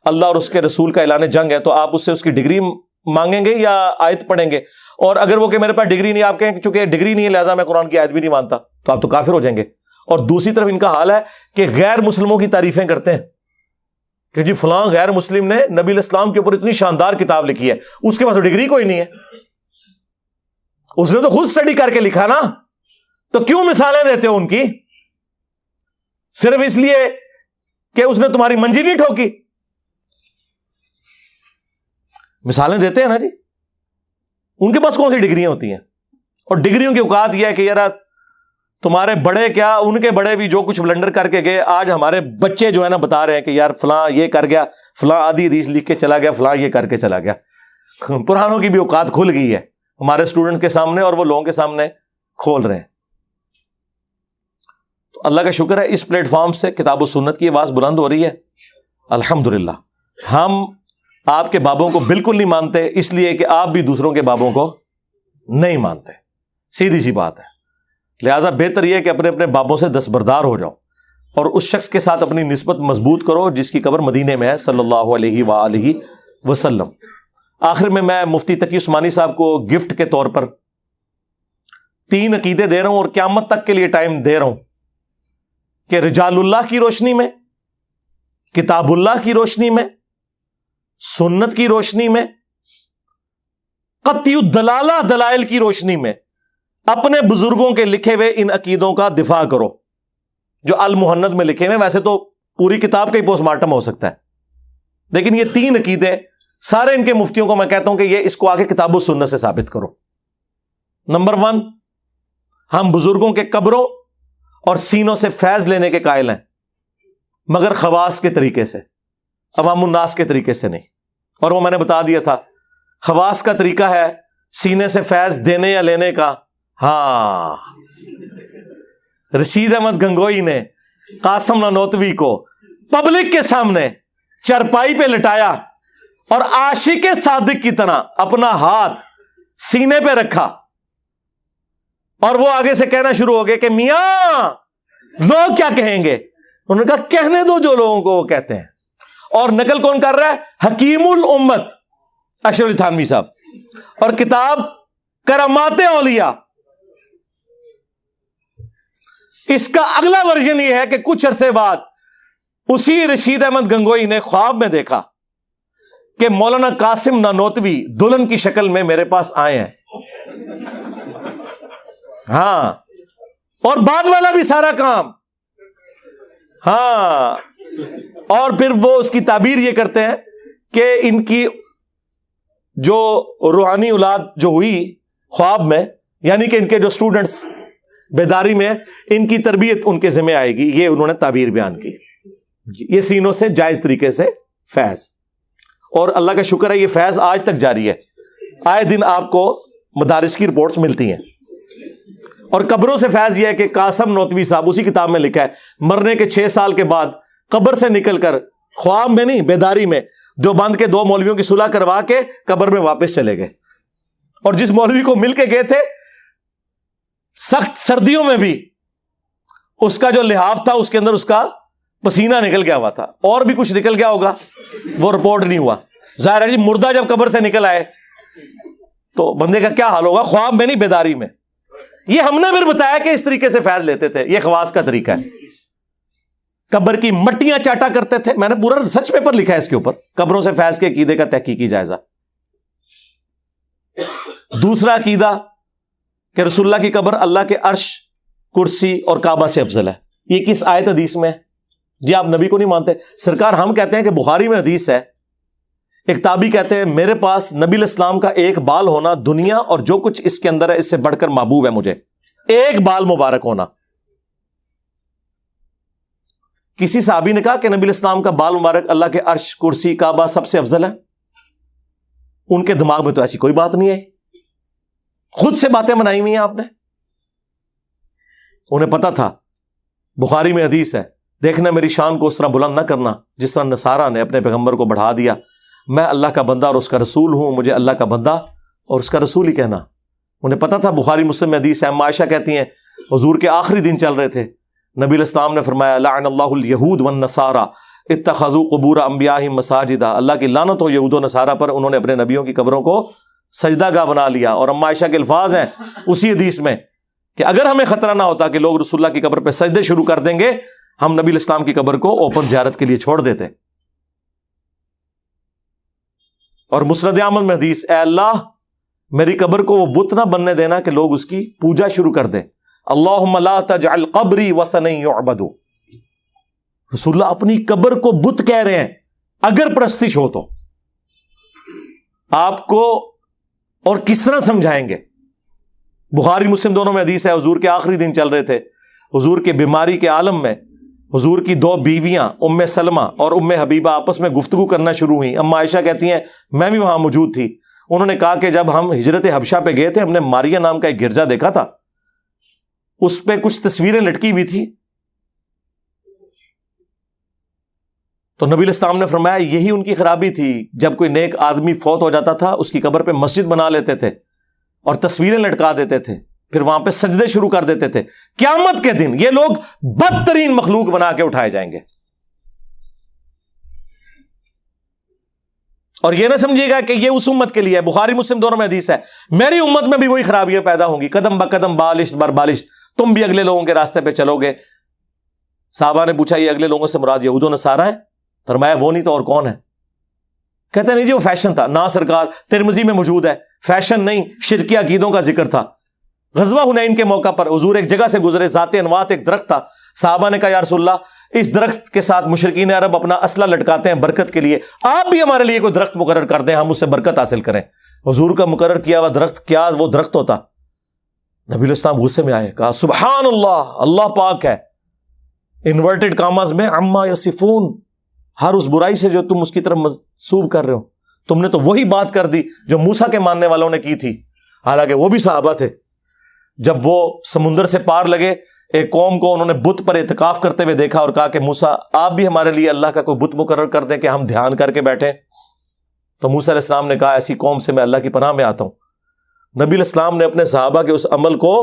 اللہ اور اس کے رسول کا اعلان جنگ ہے, تو آپ اس سے اس کی ڈگری مانگیں گے یا آیت پڑھیں گے؟ اور اگر وہ کہ میرے پاس ڈگری نہیں, آپ کہیں کہ چونکہ ڈگری نہیں ہے لہٰذا میں قرآن کی آیت بھی نہیں مانتا, تو آپ تو کافر ہو جائیں گے. اور دوسری طرف ان کا حال ہے کہ غیر مسلموں کی تعریفیں کرتے ہیں کہ جی فلاں غیر مسلم نے نبی علیہ السلام کے اوپر اتنی شاندار کتاب لکھی ہے، اس کے پاس ڈگری کوئی نہیں ہے، اس نے تو خود اسٹڈی کر کے لکھا نا، تو کیوں مثالیں دیتے ہو ان کی؟ صرف اس لیے کہ اس نے تمہاری منجی نہیں ٹھوکی؟ مثالیں دیتے ہیں نا جی، ان کے پاس کون سی ڈگریاں ہوتی ہیں؟ اور ڈگریوں کی اوقات یہ ہے کہ یار تمہارے بڑے کیا، ان کے بڑے بھی جو کچھ بلنڈر کر کے گئے، آج ہمارے بچے جو ہے نا بتا رہے ہیں کہ یار فلاں یہ کر گیا، فلاں آدھی حدیث لکھ کے چلا گیا، فلاں یہ کر کے چلا گیا۔ پرانوں کی بھی اوقات کھل گئی ہے ہمارے اسٹوڈنٹ کے سامنے، اور وہ لوگوں کے سامنے کھول رہے ہیں۔ تو اللہ کا شکر ہے اس پلیٹ فارم سے کتاب و سنت کی آواز بلند ہو رہی ہے الحمدللہ۔ ہم آپ کے بابوں کو بالکل نہیں مانتے، اس لیے کہ آپ بھی دوسروں کے بابوں کو نہیں مانتے، سیدھی سی بات ہے۔ لہٰذا بہتر یہ ہے کہ اپنے اپنے بابوں سے دستبردار ہو جاؤ اور اس شخص کے ساتھ اپنی نسبت مضبوط کرو جس کی قبر مدینے میں ہے صلی اللہ علیہ وآلہ وسلم۔ آخر میں مفتی تقی عثمانی صاحب کو گفٹ کے طور پر 3 عقیدے دے رہا ہوں، اور قیامت تک کے لیے ٹائم دے رہا ہوں کہ رجال اللہ کی روشنی میں، کتاب اللہ کی روشنی میں، سنت کی روشنی میں، قطعی الدلالہ دلائل کی روشنی میں اپنے بزرگوں کے لکھے ہوئے ان عقیدوں کا دفاع کرو جو المہند میں لکھے ہوئے۔ ویسے تو پوری کتاب کا ہی پوسٹ مارٹم ہو سکتا ہے، لیکن یہ 3 عقیدے سارے ان کے مفتیوں کو میں کہتا ہوں کہ یہ اس کو آگے کتاب و سنت سے ثابت کرو۔ نمبر 1، ہم بزرگوں کے قبروں اور سینوں سے فیض لینے کے قائل ہیں، مگر خواص کے طریقے سے، عوام الناس کے طریقے سے نہیں۔ اور وہ میں نے بتا دیا تھا، خواص کا طریقہ ہے سینے سے فیض دینے یا لینے کا۔ ہاں، رشید احمد گنگوئی نے قاسم نانوتوی کو پبلک کے سامنے چرپائی پہ لٹایا اور عاشق صادق کی طرح اپنا ہاتھ سینے پہ رکھا، اور وہ آگے سے کہنا شروع ہو گئے کہ میاں لوگ کیا کہیں گے؟ انہوں نے کہا کہنے دو جو لوگوں کو وہ کہتے ہیں۔ اور نقل کون کر رہا ہے؟ حکیم الامت اشرف علی تھانوی صاحب، اور کتاب کرامات اولیاء۔ اس کا اگلا ورژن یہ ہے کہ کچھ عرصے بعد اسی رشید احمد گنگوئی نے خواب میں دیکھا کہ مولانا قاسم نانوتوی دلہن کی شکل میں میرے پاس آئے ہیں۔ ہاں، اور بعد والا بھی سارا کام۔ ہاں، اور پھر وہ اس کی تعبیر یہ کرتے ہیں کہ ان کی جو روحانی اولاد جو ہوئی خواب میں، یعنی کہ ان کے جو سٹوڈنٹس بیداری میں، ان کی تربیت ان کے ذمہ آئے گی، یہ انہوں نے تعبیر بیان کی۔ یہ سینوں سے جائز طریقے سے فیض، اور اللہ کا شکر ہے یہ فیض آج تک جاری ہے، آئے دن آپ کو مدارس کی رپورٹس ملتی ہیں۔ اور قبروں سے فیض یہ ہے کہ قاسم نانوتوی صاحب اسی کتاب میں لکھا ہے مرنے کے 6 سال کے بعد قبر سے نکل کر، خواب میں نہیں بیداری میں، دیوبند کے 2 مولویوں کی صلح کروا کے قبر میں واپس چلے گئے، اور جس مولوی کو مل کے گئے تھے سخت سردیوں میں بھی اس کا جو لحاف تھا اس کے اندر اس کا پسینہ نکل گیا ہوا تھا، اور بھی کچھ نکل گیا ہوگا، وہ رپورٹ نہیں ہوا۔ ظاہر ہے جی مردہ جب قبر سے نکل آئے تو بندے کا کیا حال ہوگا؟ خواب میں نہیں بیداری میں۔ یہ ہم نے پھر بتایا کہ اس طریقے سے فیض لیتے تھے، یہ خواص کا طریقہ ہے۔ قبر کی مٹیاں چاٹا کرتے تھے، میں نے پورا ریسرچ پیپر لکھا ہے اس کے اوپر، قبروں سے فیض کے عقیدے کا تحقیقی جائزہ۔ دوسرا عقیدہ کہ رسول اللہ کی قبر اللہ کے عرش، کرسی اور کعبہ سے افضل ہے۔ یہ کس آیت حدیث میں؟ جی آپ نبی کو نہیں مانتے؟ سرکار ہم کہتے ہیں کہ بخاری میں حدیث ہے، ایک تابعی کہتے ہیں میرے پاس نبی علیہ السلام کا ایک بال ہونا دنیا اور جو کچھ اس کے اندر ہے اس سے بڑھ کر محبوب ہے مجھے، ایک بال مبارک ہونا۔ کسی صحابی نے کہا کہ نبی علیہ السلام کا بال مبارک اللہ کے عرش، کرسی، کعبہ سب سے افضل ہے؟ ان کے دماغ میں تو ایسی کوئی بات نہیں ہے، خود سے باتیں بنائی ہوئی ہیں آپ نے۔ انہیں پتا تھا، بخاری میں حدیث ہے، دیکھنا میری شان کو اس طرح بلند نہ کرنا جس طرح نصارہ نے اپنے پیغمبر کو بڑھا دیا، میں اللہ کا بندہ اور اس کا رسول ہوں، مجھے اللہ کا بندہ اور اس کا رسول ہی کہنا۔ انہیں پتا تھا، بخاری مسلم میں حدیث ہے، اما عائشہ کہتی ہیں حضور کے آخری دن چل رہے تھے، نبی علیہ السلام نے فرمایا لعن اللہ الیہود والنصارى اتخذوا قبور انبیائہم مساجدا، اللہ کی لعنت ہو یہود و نصارہ پر، انہوں نے اپنے نبیوں کی قبروں کو سجدہ گاہ بنا لیا۔ اور اما عائشہ کے الفاظ ہیں اسی حدیث میں کہ اگر ہمیں خطرہ نہ ہوتا کہ لوگ رسول اللہ کی قبر پہ سجدے شروع کر دیں گے، ہم نبی الاسلام کی قبر کو اوپن زیارت کے لیے چھوڑ دیتے. اور مسند احمد میں حدیث، اے اللہ میری قبر کو وہ بت نہ بننے دینا کہ لوگ اس کی پوجا شروع کر دیں. اللہم لا تجعل قبری وثنا یعبد. رسول اللہ اپنی قبر کو بت کہہ رہے ہیں. اگر پرستش ہو تو آپ کو اور کس طرح سمجھائیں گے؟ بخاری مسلم دونوں میں حدیث ہے، حضور کے آخری دن چل رہے تھے، حضور کے بیماری کے عالم میں حضور کی دو بیویاں ام سلمہ اور ام حبیبہ آپس میں گفتگو کرنا شروع ہوئی. اما عائشہ کہتی ہیں میں بھی وہاں موجود تھی. انہوں نے کہا کہ جب ہم ہجرت حبشہ پہ گئے تھے، ہم نے ماریا نام کا ایک گرجا دیکھا تھا، اس پہ کچھ تصویریں لٹکی ہوئی تھی. تو نبی الاسلام نے فرمایا یہی ان کی خرابی تھی. جب کوئی نیک آدمی فوت ہو جاتا تھا اس کی قبر پہ مسجد بنا لیتے تھے اور تصویریں لٹکا دیتے تھے، پھر وہاں پہ سجدے شروع کر دیتے تھے. قیامت کے دن یہ لوگ بدترین مخلوق بنا کے اٹھائے جائیں گے. اور یہ نہ سمجھیے گا کہ یہ اس امت کے لیے ہے. بخاری مسلم دونوں میں حدیث ہے، میری امت میں بھی وہی خرابیاں پیدا ہوں گی، قدم بقدم بالشت بر بالشت، تم بھی اگلے لوگوں کے راستے پہ چلو گے. صحابہ نے پوچھا یہ اگلے لوگوں سے مراد یہود و نصارہ ہے؟ فرمایا وہ نہیں تو اور کون ہے؟ کہتے نہیں جی وہ فیشن تھا. نہ سرکار، ترمذی میں موجود ہے، فیشن نہیں شرکی عقیدوں کا ذکر تھا. غزوہ حنین کے موقع پر حضور ایک جگہ سے گزرے، ذات انوات ایک درخت تھا. صحابہ نے کہا یا رسول اللہ اس درخت کے ساتھ مشرکین عرب اپنا اسلحہ لٹکاتے ہیں برکت کے لیے، آپ بھی ہمارے لیے کوئی درخت مقرر کر دیں، ہم اس سے برکت حاصل کریں. حضور کا مقرر کیا ہوا درخت کیا وہ درخت ہوتا؟ نبی الاسلام غصے میں آئے، کہا سبحان اللہ، اللہ پاک ہے، انورٹڈ کاماز میں عما یصفون، ہر اس برائی سے جو تم اس کی طرف منسوب کر رہے ہو. تم نے تو وہی بات کر دی جو موسیٰ کے ماننے والوں نے کی تھی، حالانکہ وہ بھی صحابہ تھے. جب وہ سمندر سے پار لگے، ایک قوم کو انہوں نے بت پر اعتکاف کرتے ہوئے دیکھا اور کہا کہ موسیٰ آپ بھی ہمارے لیے اللہ کا کوئی بت مقرر کر دیں کہ ہم دھیان کر کے بیٹھیں. تو موسیٰ علیہ السلام نے کہا ایسی قوم سے میں اللہ کی پناہ میں آتا ہوں. نبی علیہ السلام نے اپنے صحابہ کے اس عمل کو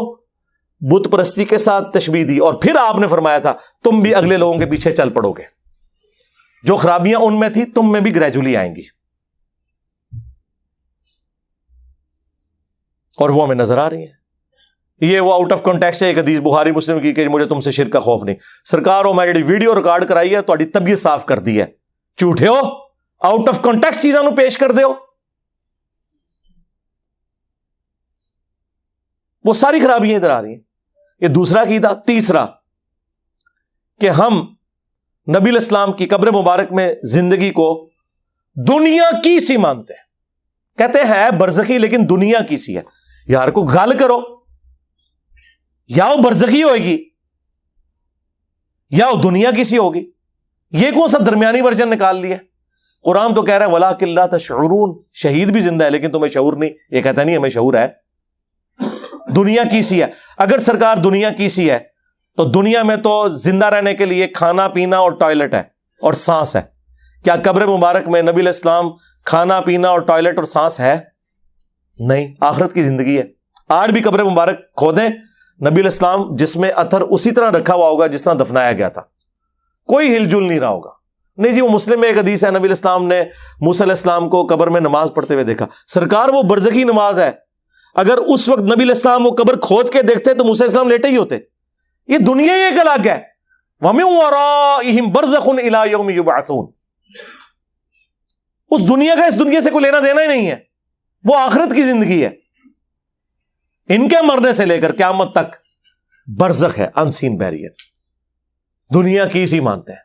بت پرستی کے ساتھ تشبیہ دی، اور پھر آپ نے فرمایا تھا تم بھی اگلے لوگوں کے پیچھے چل پڑو گے، جو خرابیاں ان میں تھی تم میں بھی گریجولی آئیں گی. اور وہ ہمیں نظر آ رہی ہیں. یہ وہ آؤٹ آف کانٹیکسٹ ہے ایک حدیث بخاری مسلم کی کہ مجھے تم سے شرک کا خوف نہیں. سرکار میں جڑی ویڈیو ریکارڈ کرائی ہے تہاڈی طبیعت صاف کر دی ہے، جھوٹے ہو، آؤٹ آف کانٹیکسٹ چیزاں نو پیش کر دیو. وہ ساری خرابیاں ادھر آ رہی ہیں. یہ دوسرا عقیدہ. تیسرا کہ ہم نبی الاسلام کی قبر مبارک میں زندگی کو دنیا کی سی مانتے ہیں. کہتے ہیں برزخی لیکن دنیا کی سی ہے. یار کو گل کرو، یا وہ برزخی ہوئے گی یا وہ دنیا کی سی ہوگی. یہ کون سا درمیانی ورژن نکال لیا؟ قرآن تو کہہ رہا ہے وَلَٰكِن لَا تَشْعُرُونَ، شہید بھی زندہ ہے لیکن تمہیں شعور نہیں. یہ کہتا نہیں ہمیں شعور ہے، دنیا کی سی ہے. اگر سرکار دنیا کی سی ہے تو دنیا میں تو زندہ رہنے کے لیے کھانا پینا اور ٹوائلٹ ہے اور سانس ہے. کیا قبر مبارک میں نبی علیہ السلام کھانا پینا اور ٹوائلٹ اور سانس ہے؟ نہیں، آخرت کی زندگی ہے. آج بھی قبر مبارک کھودیں، نبی علیہ السلام جس میں اتھر اسی طرح رکھا ہوا ہوگا جس طرح دفنایا گیا تھا، کوئی ہل جل نہیں رہا ہوگا. نہیں جی وہ مسلم میں ایک حدیث ہے نبی علیہ السلام نے موسیٰ علیہ السلام کو قبر میں نماز پڑھتے ہوئے دیکھا. سرکار وہ برزخی نماز ہے. اگر اس وقت نبی علیہ السلام وہ قبر کھود کے دیکھتے تو موسیٰ علیہ السلام لیٹے ہی ہوتے. یہ دنیا ہی ایک الگ ہے. وَمِن وَرَائِهِمْ بَرْزَخٌ إِلَىٰ يَوْمِ يُبْعَثُونَ. اس دنیا کا اس دنیا سے کوئی لینا دینا ہی نہیں ہے، وہ آخرت کی زندگی ہے. ان کے مرنے سے لے کر قیامت تک برزخ ہے، انسین بیریئر. دنیا کی سی مانتے ہیں.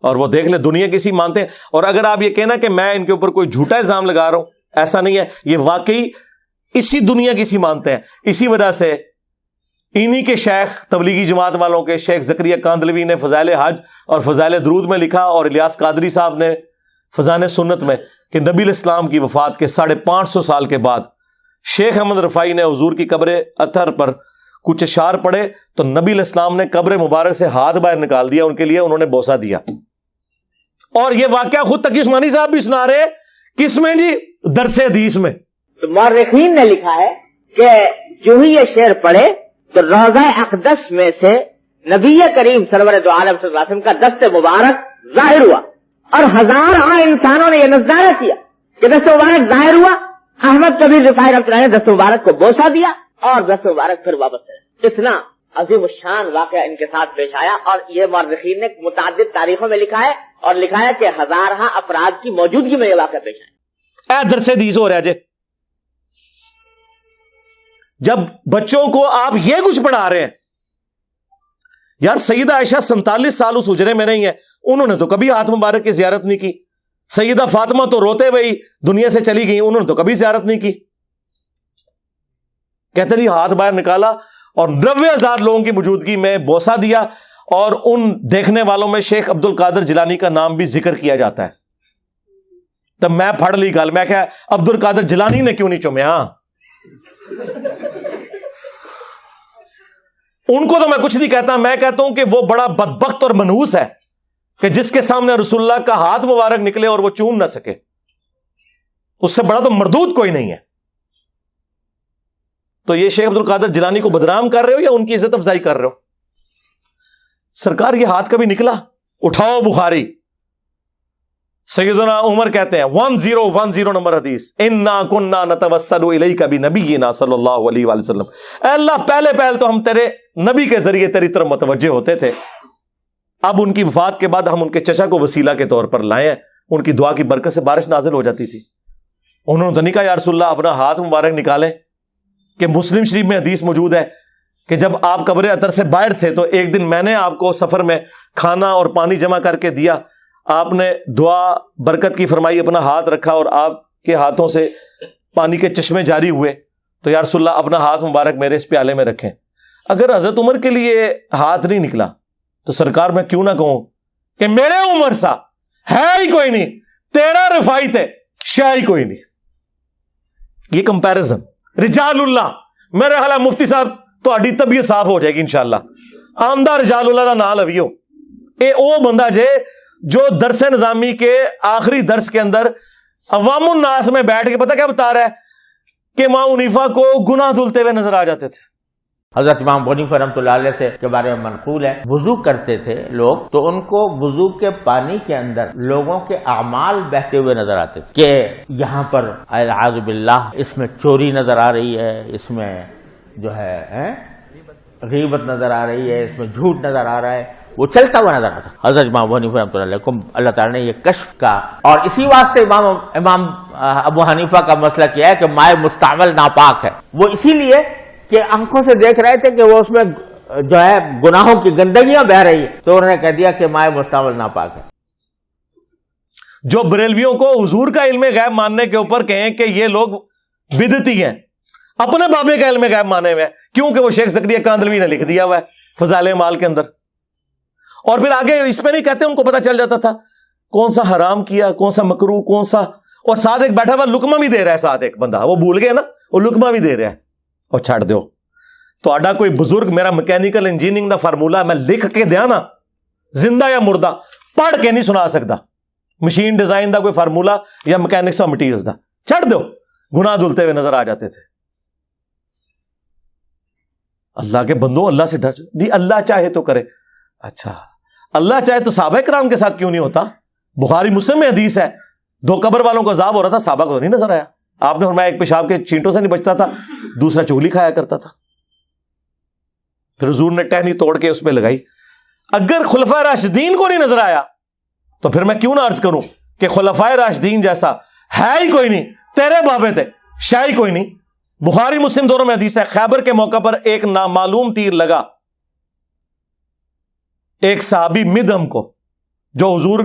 اور وہ دیکھ لیں دنیا کی سی مانتے ہیں. اور اگر آپ یہ کہنا کہ میں ان کے اوپر کوئی جھوٹا الزام لگا رہا ہوں، ایسا نہیں ہے. یہ واقعی اسی دنیا کی سی مانتے ہیں. اسی وجہ سے انہی کے شیخ تبلیغی جماعت والوں کے شیخ زکریا کاندلوی نے فضائل حج اور فضائل درود میں لکھا، اور الیاس قادری صاحب نے فضائل سنت میں، کہ نبی الاسلام کی وفات کے 550 سال کے بعد شیخ احمد رفاعی نے حضور کی قبر اطہر پر کچھ اشعار پڑھے تو نبی الاسلام نے قبر مبارک سے ہاتھ باہر نکال دیا، ان کے لیے انہوں نے بوسہ دیا. اور یہ واقعہ خود تقی عثمانی صاحب بھی سنا رہے. کس میں جی؟ درس حدیث میں. تو مورخین نے لکھا ہے کہ جو ہی یہ شعر پڑھے تو روضہ اقدس میں سے نبی کریم سرور دو عالم صلی اللہ علیہ وسلم کا دست مبارک ظاہر ہوا، اور ہزاروں انسانوں نے یہ نظارہ کیا کہ دست مبارک ظاہر ہوا. احمد کبیر رفاعی رحمۃ اللہ نے دست مبارک کو بوسہ دیا اور دست مبارک پھر واپس ہے. اتنا عظیم الشان واقعہ ان کے ساتھ پیش آیا، اور یہ مورخین نے متعدد تاریخوں میں لکھا ہے، اور لکھا ہے کہ ہزارہ افراد کی موجودگی میں یہ واقعہ پیش آیا۔ اے درس حدیث ہو رہا جے، جب بچوں کو آپ یہ کچھ پڑھا رہے ہیں، یار سیدہ عائشہ 47 سال اس حجرے میں رہی ہیں، انہوں نے تو کبھی ہاتھ مبارک کی زیارت نہیں کی۔ سیدہ فاطمہ تو روتے ہوئے دنیا سے چلی گئی، انہوں نے تو کبھی زیارت نہیں کی۔ کہتے نہیں ہاتھ باہر نکالا اور 90,000 لوگوں کی موجودگی میں بوسہ دیا، اور ان دیکھنے والوں میں شیخ عبد القادر جیلانی کا نام بھی ذکر کیا جاتا ہے۔ تب میں پڑھ لی گل، میں کہا عبد القادر جیلانی نے کیوں نہیں چومیا؟ ان کو تو میں کچھ نہیں کہتا، میں کہتا ہوں کہ وہ بڑا بدبخت اور منحوس ہے کہ جس کے سامنے رسول اللہ کا ہاتھ مبارک نکلے اور وہ چوم نہ سکے۔ اس سے بڑا تو مردود کوئی نہیں ہے۔ تو یہ شیخ عبد القادر جیلانی کو بدنام کر رہے ہو یا ان کی عزت افزائی کر رہے ہو؟ سرکار یہ ہاتھ کبھی نکلا؟ اٹھاؤ بخاری، سیدنا عمر کہتے ہیں 1010 نمبر حدیث، انا کننا نتوسل الیک بنبینا صلی اللہ علیہ وآلہ وسلم، اے اللہ پہلے تو ہم تیرے نبی کے ذریعے تیری طرف متوجہ ہوتے تھے، اب ان کی وفات کے بعد ہم ان کے چچا کو وسیلہ کے طور پر لائے ہیں، ان کی دعا کی برکت سے بارش نازل ہو جاتی تھی۔ انہوں نے تو نہیں کہا یا رسول اللہ اپنا ہاتھ مبارک نکالیں، کہ مسلم شریف میں حدیث موجود ہے کہ جب آپ قبر اطہر سے باہر تھے تو ایک دن میں نے آپ کو سفر میں کھانا اور پانی جمع کر کے دیا، آپ نے دعا برکت کی فرمائی، اپنا ہاتھ رکھا اور آپ کے ہاتھوں سے پانی کے چشمے جاری ہوئے، تو یا رسول اللہ اپنا ہاتھ مبارک میرے اس پیالے میں رکھیں۔ اگر حضرت عمر کے لیے ہاتھ نہیں نکلا تو سرکار میں کیوں نہ کہوں کہ میرے عمر سا ہے ہی کوئی نہیں، تیرا رفائی تے شاہ ہی کوئی نہیں۔ یہ کمپیرزن رجال اللہ، میرے خیال ہے مفتی صاحب تہاڈی طبیعت صاف ہو جائے گی انشاءاللہ۔ آمدہ رجال اللہ دا نام لویو، اے او بندہ جے جو درس نظامی کے آخری درس کے اندر عوام الناس میں بیٹھ کے پتہ کیا بتا رہا ہے کہ امام حنیفہ کو گناہ دھلتے ہوئے نظر آ جاتے تھے۔ حضرت امام ابو حنیفہ رحمۃ اللہ علیہ سے کے بارے میں منقول ہے، وضو کرتے تھے لوگ تو ان کو وضو کے پانی کے اندر لوگوں کے اعمال بہتے ہوئے نظر آتے تھے، کہ یہاں پر اعوذ باللہ اس میں چوری نظر آ رہی ہے، اس میں جو ہے غیبت نظر آ رہی ہے، اس میں جھوٹ نظر آ رہا ہے، وہ چلتا ہوا نظر آتا۔ حضرت امام ابو حنیفہ رحمۃ اللہ علیہ کو اللہ تعالیٰ نے یہ کشف کا، اور اسی واسطے امام ابو حنیفہ کا مسئلہ کیا ہے کہ مائع مستعمل ناپاک ہے، وہ اسی لیے کہ آنکھوں سے دیکھ رہے تھے کہ وہ اس میں جو ہے گناہوں کی گندگیاں بہ رہی ہے، تو انہوں نے کہہ دیا کہ مائع مستعمل ناپاک ہے۔ جو بریلویوں کو حضور کا علم غیب ماننے کے اوپر کہیں کہ یہ لوگ بدعتی ہیں، اپنے بابے کا علم غیب مانے ہوئے ہیں، کیونکہ وہ شیخ زکریا کاندلوی نے لکھ دیا ہوا ہے فضائل اعمال کے اندر، اور پھر آگے اس میں نہیں کہتے، ان کو پتا چل جاتا تھا کون سا حرام کیا، کون سا مکروہ، کون سا، اور ساتھ ایک بیٹھا ہوا لقمہ بھی دے رہا ہے، ساتھ ایک بندہ وہ بھول گئے نا، وہ لقمہ بھی دے رہا ہے، اور چھاڑ دو تو آڈا کوئی بزرگ میرا میکینیکل انجینئرنگ دا فارمولا میں لکھ کے دیا نا، زندہ یا مردہ پڑھ کے نہیں سنا سکتا، مشین ڈیزائن دا کوئی فارمولا یا میکینکس آف مٹیریلز دا، چھڑ دو، گناہ دھلتے ہوئے نظر آ جاتے تھے۔ اللہ کے بندوں اللہ سے ڈر دی، اللہ چاہے تو کرے، اچھا اللہ چاہے تو صحابہ کرام کے ساتھ کیوں نہیں ہوتا؟ بخاری مسلم میں حدیث ہے 2 قبر والوں کو عذاب ہو رہا تھا، صحابہ کو نہیں نظر آیا، آپ نے فرمایا ایک پیشاب کے چینٹوں سے نہیں بچتا تھا، دوسرا چگلی کھایا کرتا تھا، پھر حضور نے ٹہنی توڑ کے اس پہ لگائی۔ اگر خلفائے راشدین کو نہیں نظر آیا تو پھر میں کیوں نہ عرض کروں کہ خلفائے راشدین جیسا ہے ہی کوئی نہیں، تیرے بابے تھے شاہ ہی کوئی نہیں۔ بخاری مسلم دونوں میں حدیث ہے، خیبر کے موقع پر ایک نامعلوم تیر لگا ایک صحابی مدھم کو، جو حضور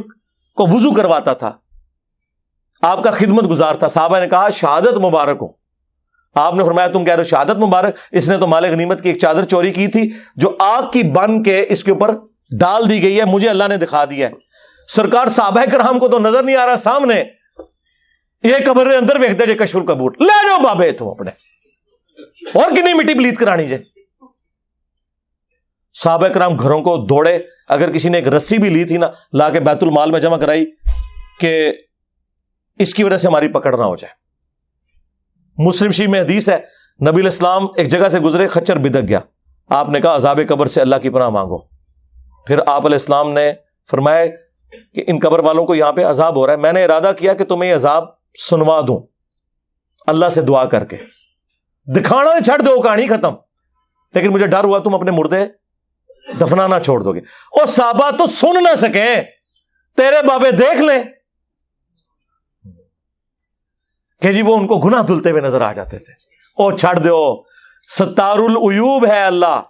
کو وضو کرواتا تھا، آپ کا خدمت گزار تھا۔ صحابہ نے کہا شہادت مبارک ہو، آپ نے فرمایا تم کہہ رہے ہو شہادت مبارک؟ اس نے تو مال غنیمت کی ایک چادر چوری کی تھی جو آگ کی بن کے اس کے اوپر ڈال دی گئی ہے، مجھے اللہ نے دکھا دیا ہے۔ سرکار صحابہ کرام کو تو نظر نہیں آ رہا سامنے، یہ قبر کے اندر ویکھتے جے کشف القبور، لے جاؤ بابے تو اپنے، اور کنی مٹی پلیت کرانی جے۔ صحابہ کرام گھروں کو دوڑے، اگر کسی نے ایک رسی بھی لی تھی نا لا کے بیت المال میں جمع کرائی کہ اس کی وجہ سے ہماری پکڑ نہ ہو جائے۔ مسلم شریف میں حدیث ہے، نبی علیہ السلام ایک جگہ سے گزرے، خچر بدک گیا، آپ نے کہا عذاب قبر سے اللہ کی پناہ مانگو۔ پھر آپ علیہ السلام نے فرمایا کہ ان قبر والوں کو یہاں پہ عذاب ہو رہا ہے، میں نے ارادہ کیا کہ تمہیں یہ عذاب سنوا دوں اللہ سے دعا کر کے، دکھانا چھڑ دو، کہانی ختم۔ لیکن مجھے ڈر ہوا تم اپنے مردے دفنانا چھوڑ دو گے. اور صحابہ تو سن نہ سکیں, تیرے بابے دیکھ لیں کہ جی وہ ان کو گناہ دھلتے ہوئے نظر آ جاتے تھے. اور چھڑ دو, ستار العیوب ہے اللہ.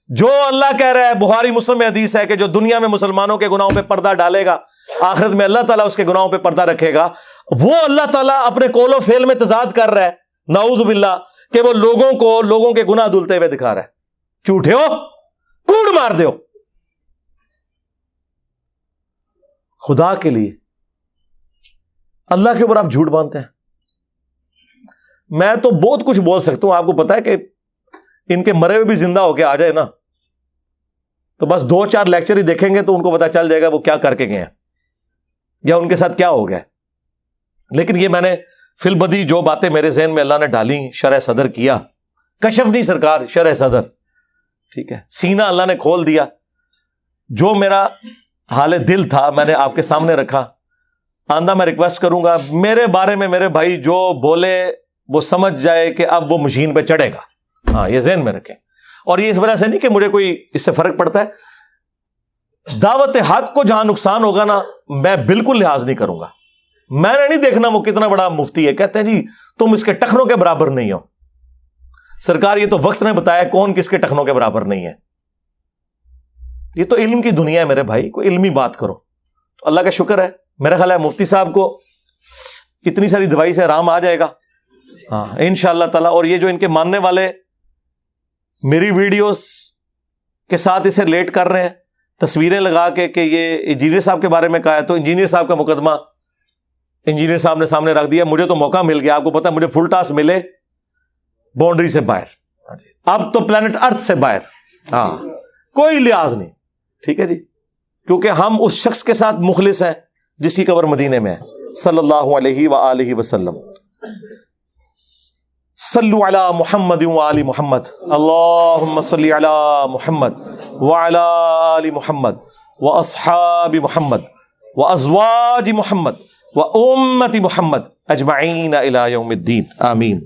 جو اللہ کہہ رہا ہے, بخاری مسلم میں حدیث ہے کہ جو دنیا میں مسلمانوں کے گناہوں پہ پردہ ڈالے گا, آخرت میں اللہ تعالیٰ اس کے گناہوں پہ پردہ رکھے گا. وہ اللہ تعالیٰ اپنے قول و فعل میں تضاد کر رہا ہے, نعوذ باللہ, کہ وہ لوگوں کے گناہ دھلتے ہوئے دکھا رہا ہے. جھوٹے ہو, کوڑ مار دو. خدا کے لیے اللہ کے اوپر آپ جھوٹ باندھتے ہیں. میں تو بہت کچھ بول سکتا ہوں, آپ کو پتا ہے کہ ان کے مرے ہوئے بھی زندہ ہو کے آ جائے نا, تو بس 2-4 لیکچر ہی دیکھیں گے تو ان کو پتا چل جائے گا وہ کیا کر کے گئے ہیں یا ان کے ساتھ کیا ہو گیا. لیکن یہ میں نے فی البدی جو باتیں میرے ذہن میں اللہ نے ڈالی, شرح صدر کیا, کشف نہیں سرکار, شرح صدر, ٹھیک ہے, سینہ اللہ نے کھول دیا. جو میرا حال دل تھا میں نے آپ کے سامنے رکھا. آندہ میں ریکویسٹ کروں گا میرے بارے میں میرے بھائی جو بولے وہ سمجھ جائے کہ اب وہ مشین پہ چڑھے گا. ہاں, یہ ذہن میں رکھیں. اور یہ اس وجہ سے نہیں کہ مجھے کوئی اس سے فرق پڑتا ہے. دعوت حق کو جہاں نقصان ہوگا نا, میں بالکل لحاظ نہیں کروں گا. میں نے نہیں دیکھنا وہ کتنا بڑا مفتی ہے, کہتے ہیں جی تم اس کے ٹخنوں کے برابر نہیں ہو. سرکار یہ تو وقت نے بتایا کون کس کے ٹخنوں کے برابر نہیں ہے. یہ تو علم کی دنیا ہے میرے بھائی, کوئی علمی بات کرو. تو اللہ کا شکر ہے, میرا خیال ہے مفتی صاحب کو اتنی ساری دوائی سے آرام آ جائے گا, ہاں انشاءاللہ تعالیٰ. اور یہ جو ان کے ماننے والے میری ویڈیوز کے ساتھ اسے ریلیٹ کر رہے ہیں, تصویریں لگا کے کہ یہ انجینئر صاحب کے بارے میں کہا ہے, تو انجینئر صاحب کا مقدمہ انجینئر صاحب نے سامنے رکھ دیا. مجھے تو موقع مل گیا, آپ کو پتا ہے مجھے فل ٹاس ملے باؤنڈری سے باہر, اب تو پلانٹ ارتھ سے باہر. ہاں, کوئی لحاظ نہیں, ٹھیک ہے جی, کیونکہ ہم اس شخص کے ساتھ مخلص ہیں جس کی قبر مدینے میں ہے, صلی اللہ علیہ وآلہ وسلم. صلو علی محمد وآل محمد, اللہم صلی علی محمد وعلی آل محمد واصحاب محمد وازواج محمد وامت محمد اجمعین الی یوم الدین, آمین.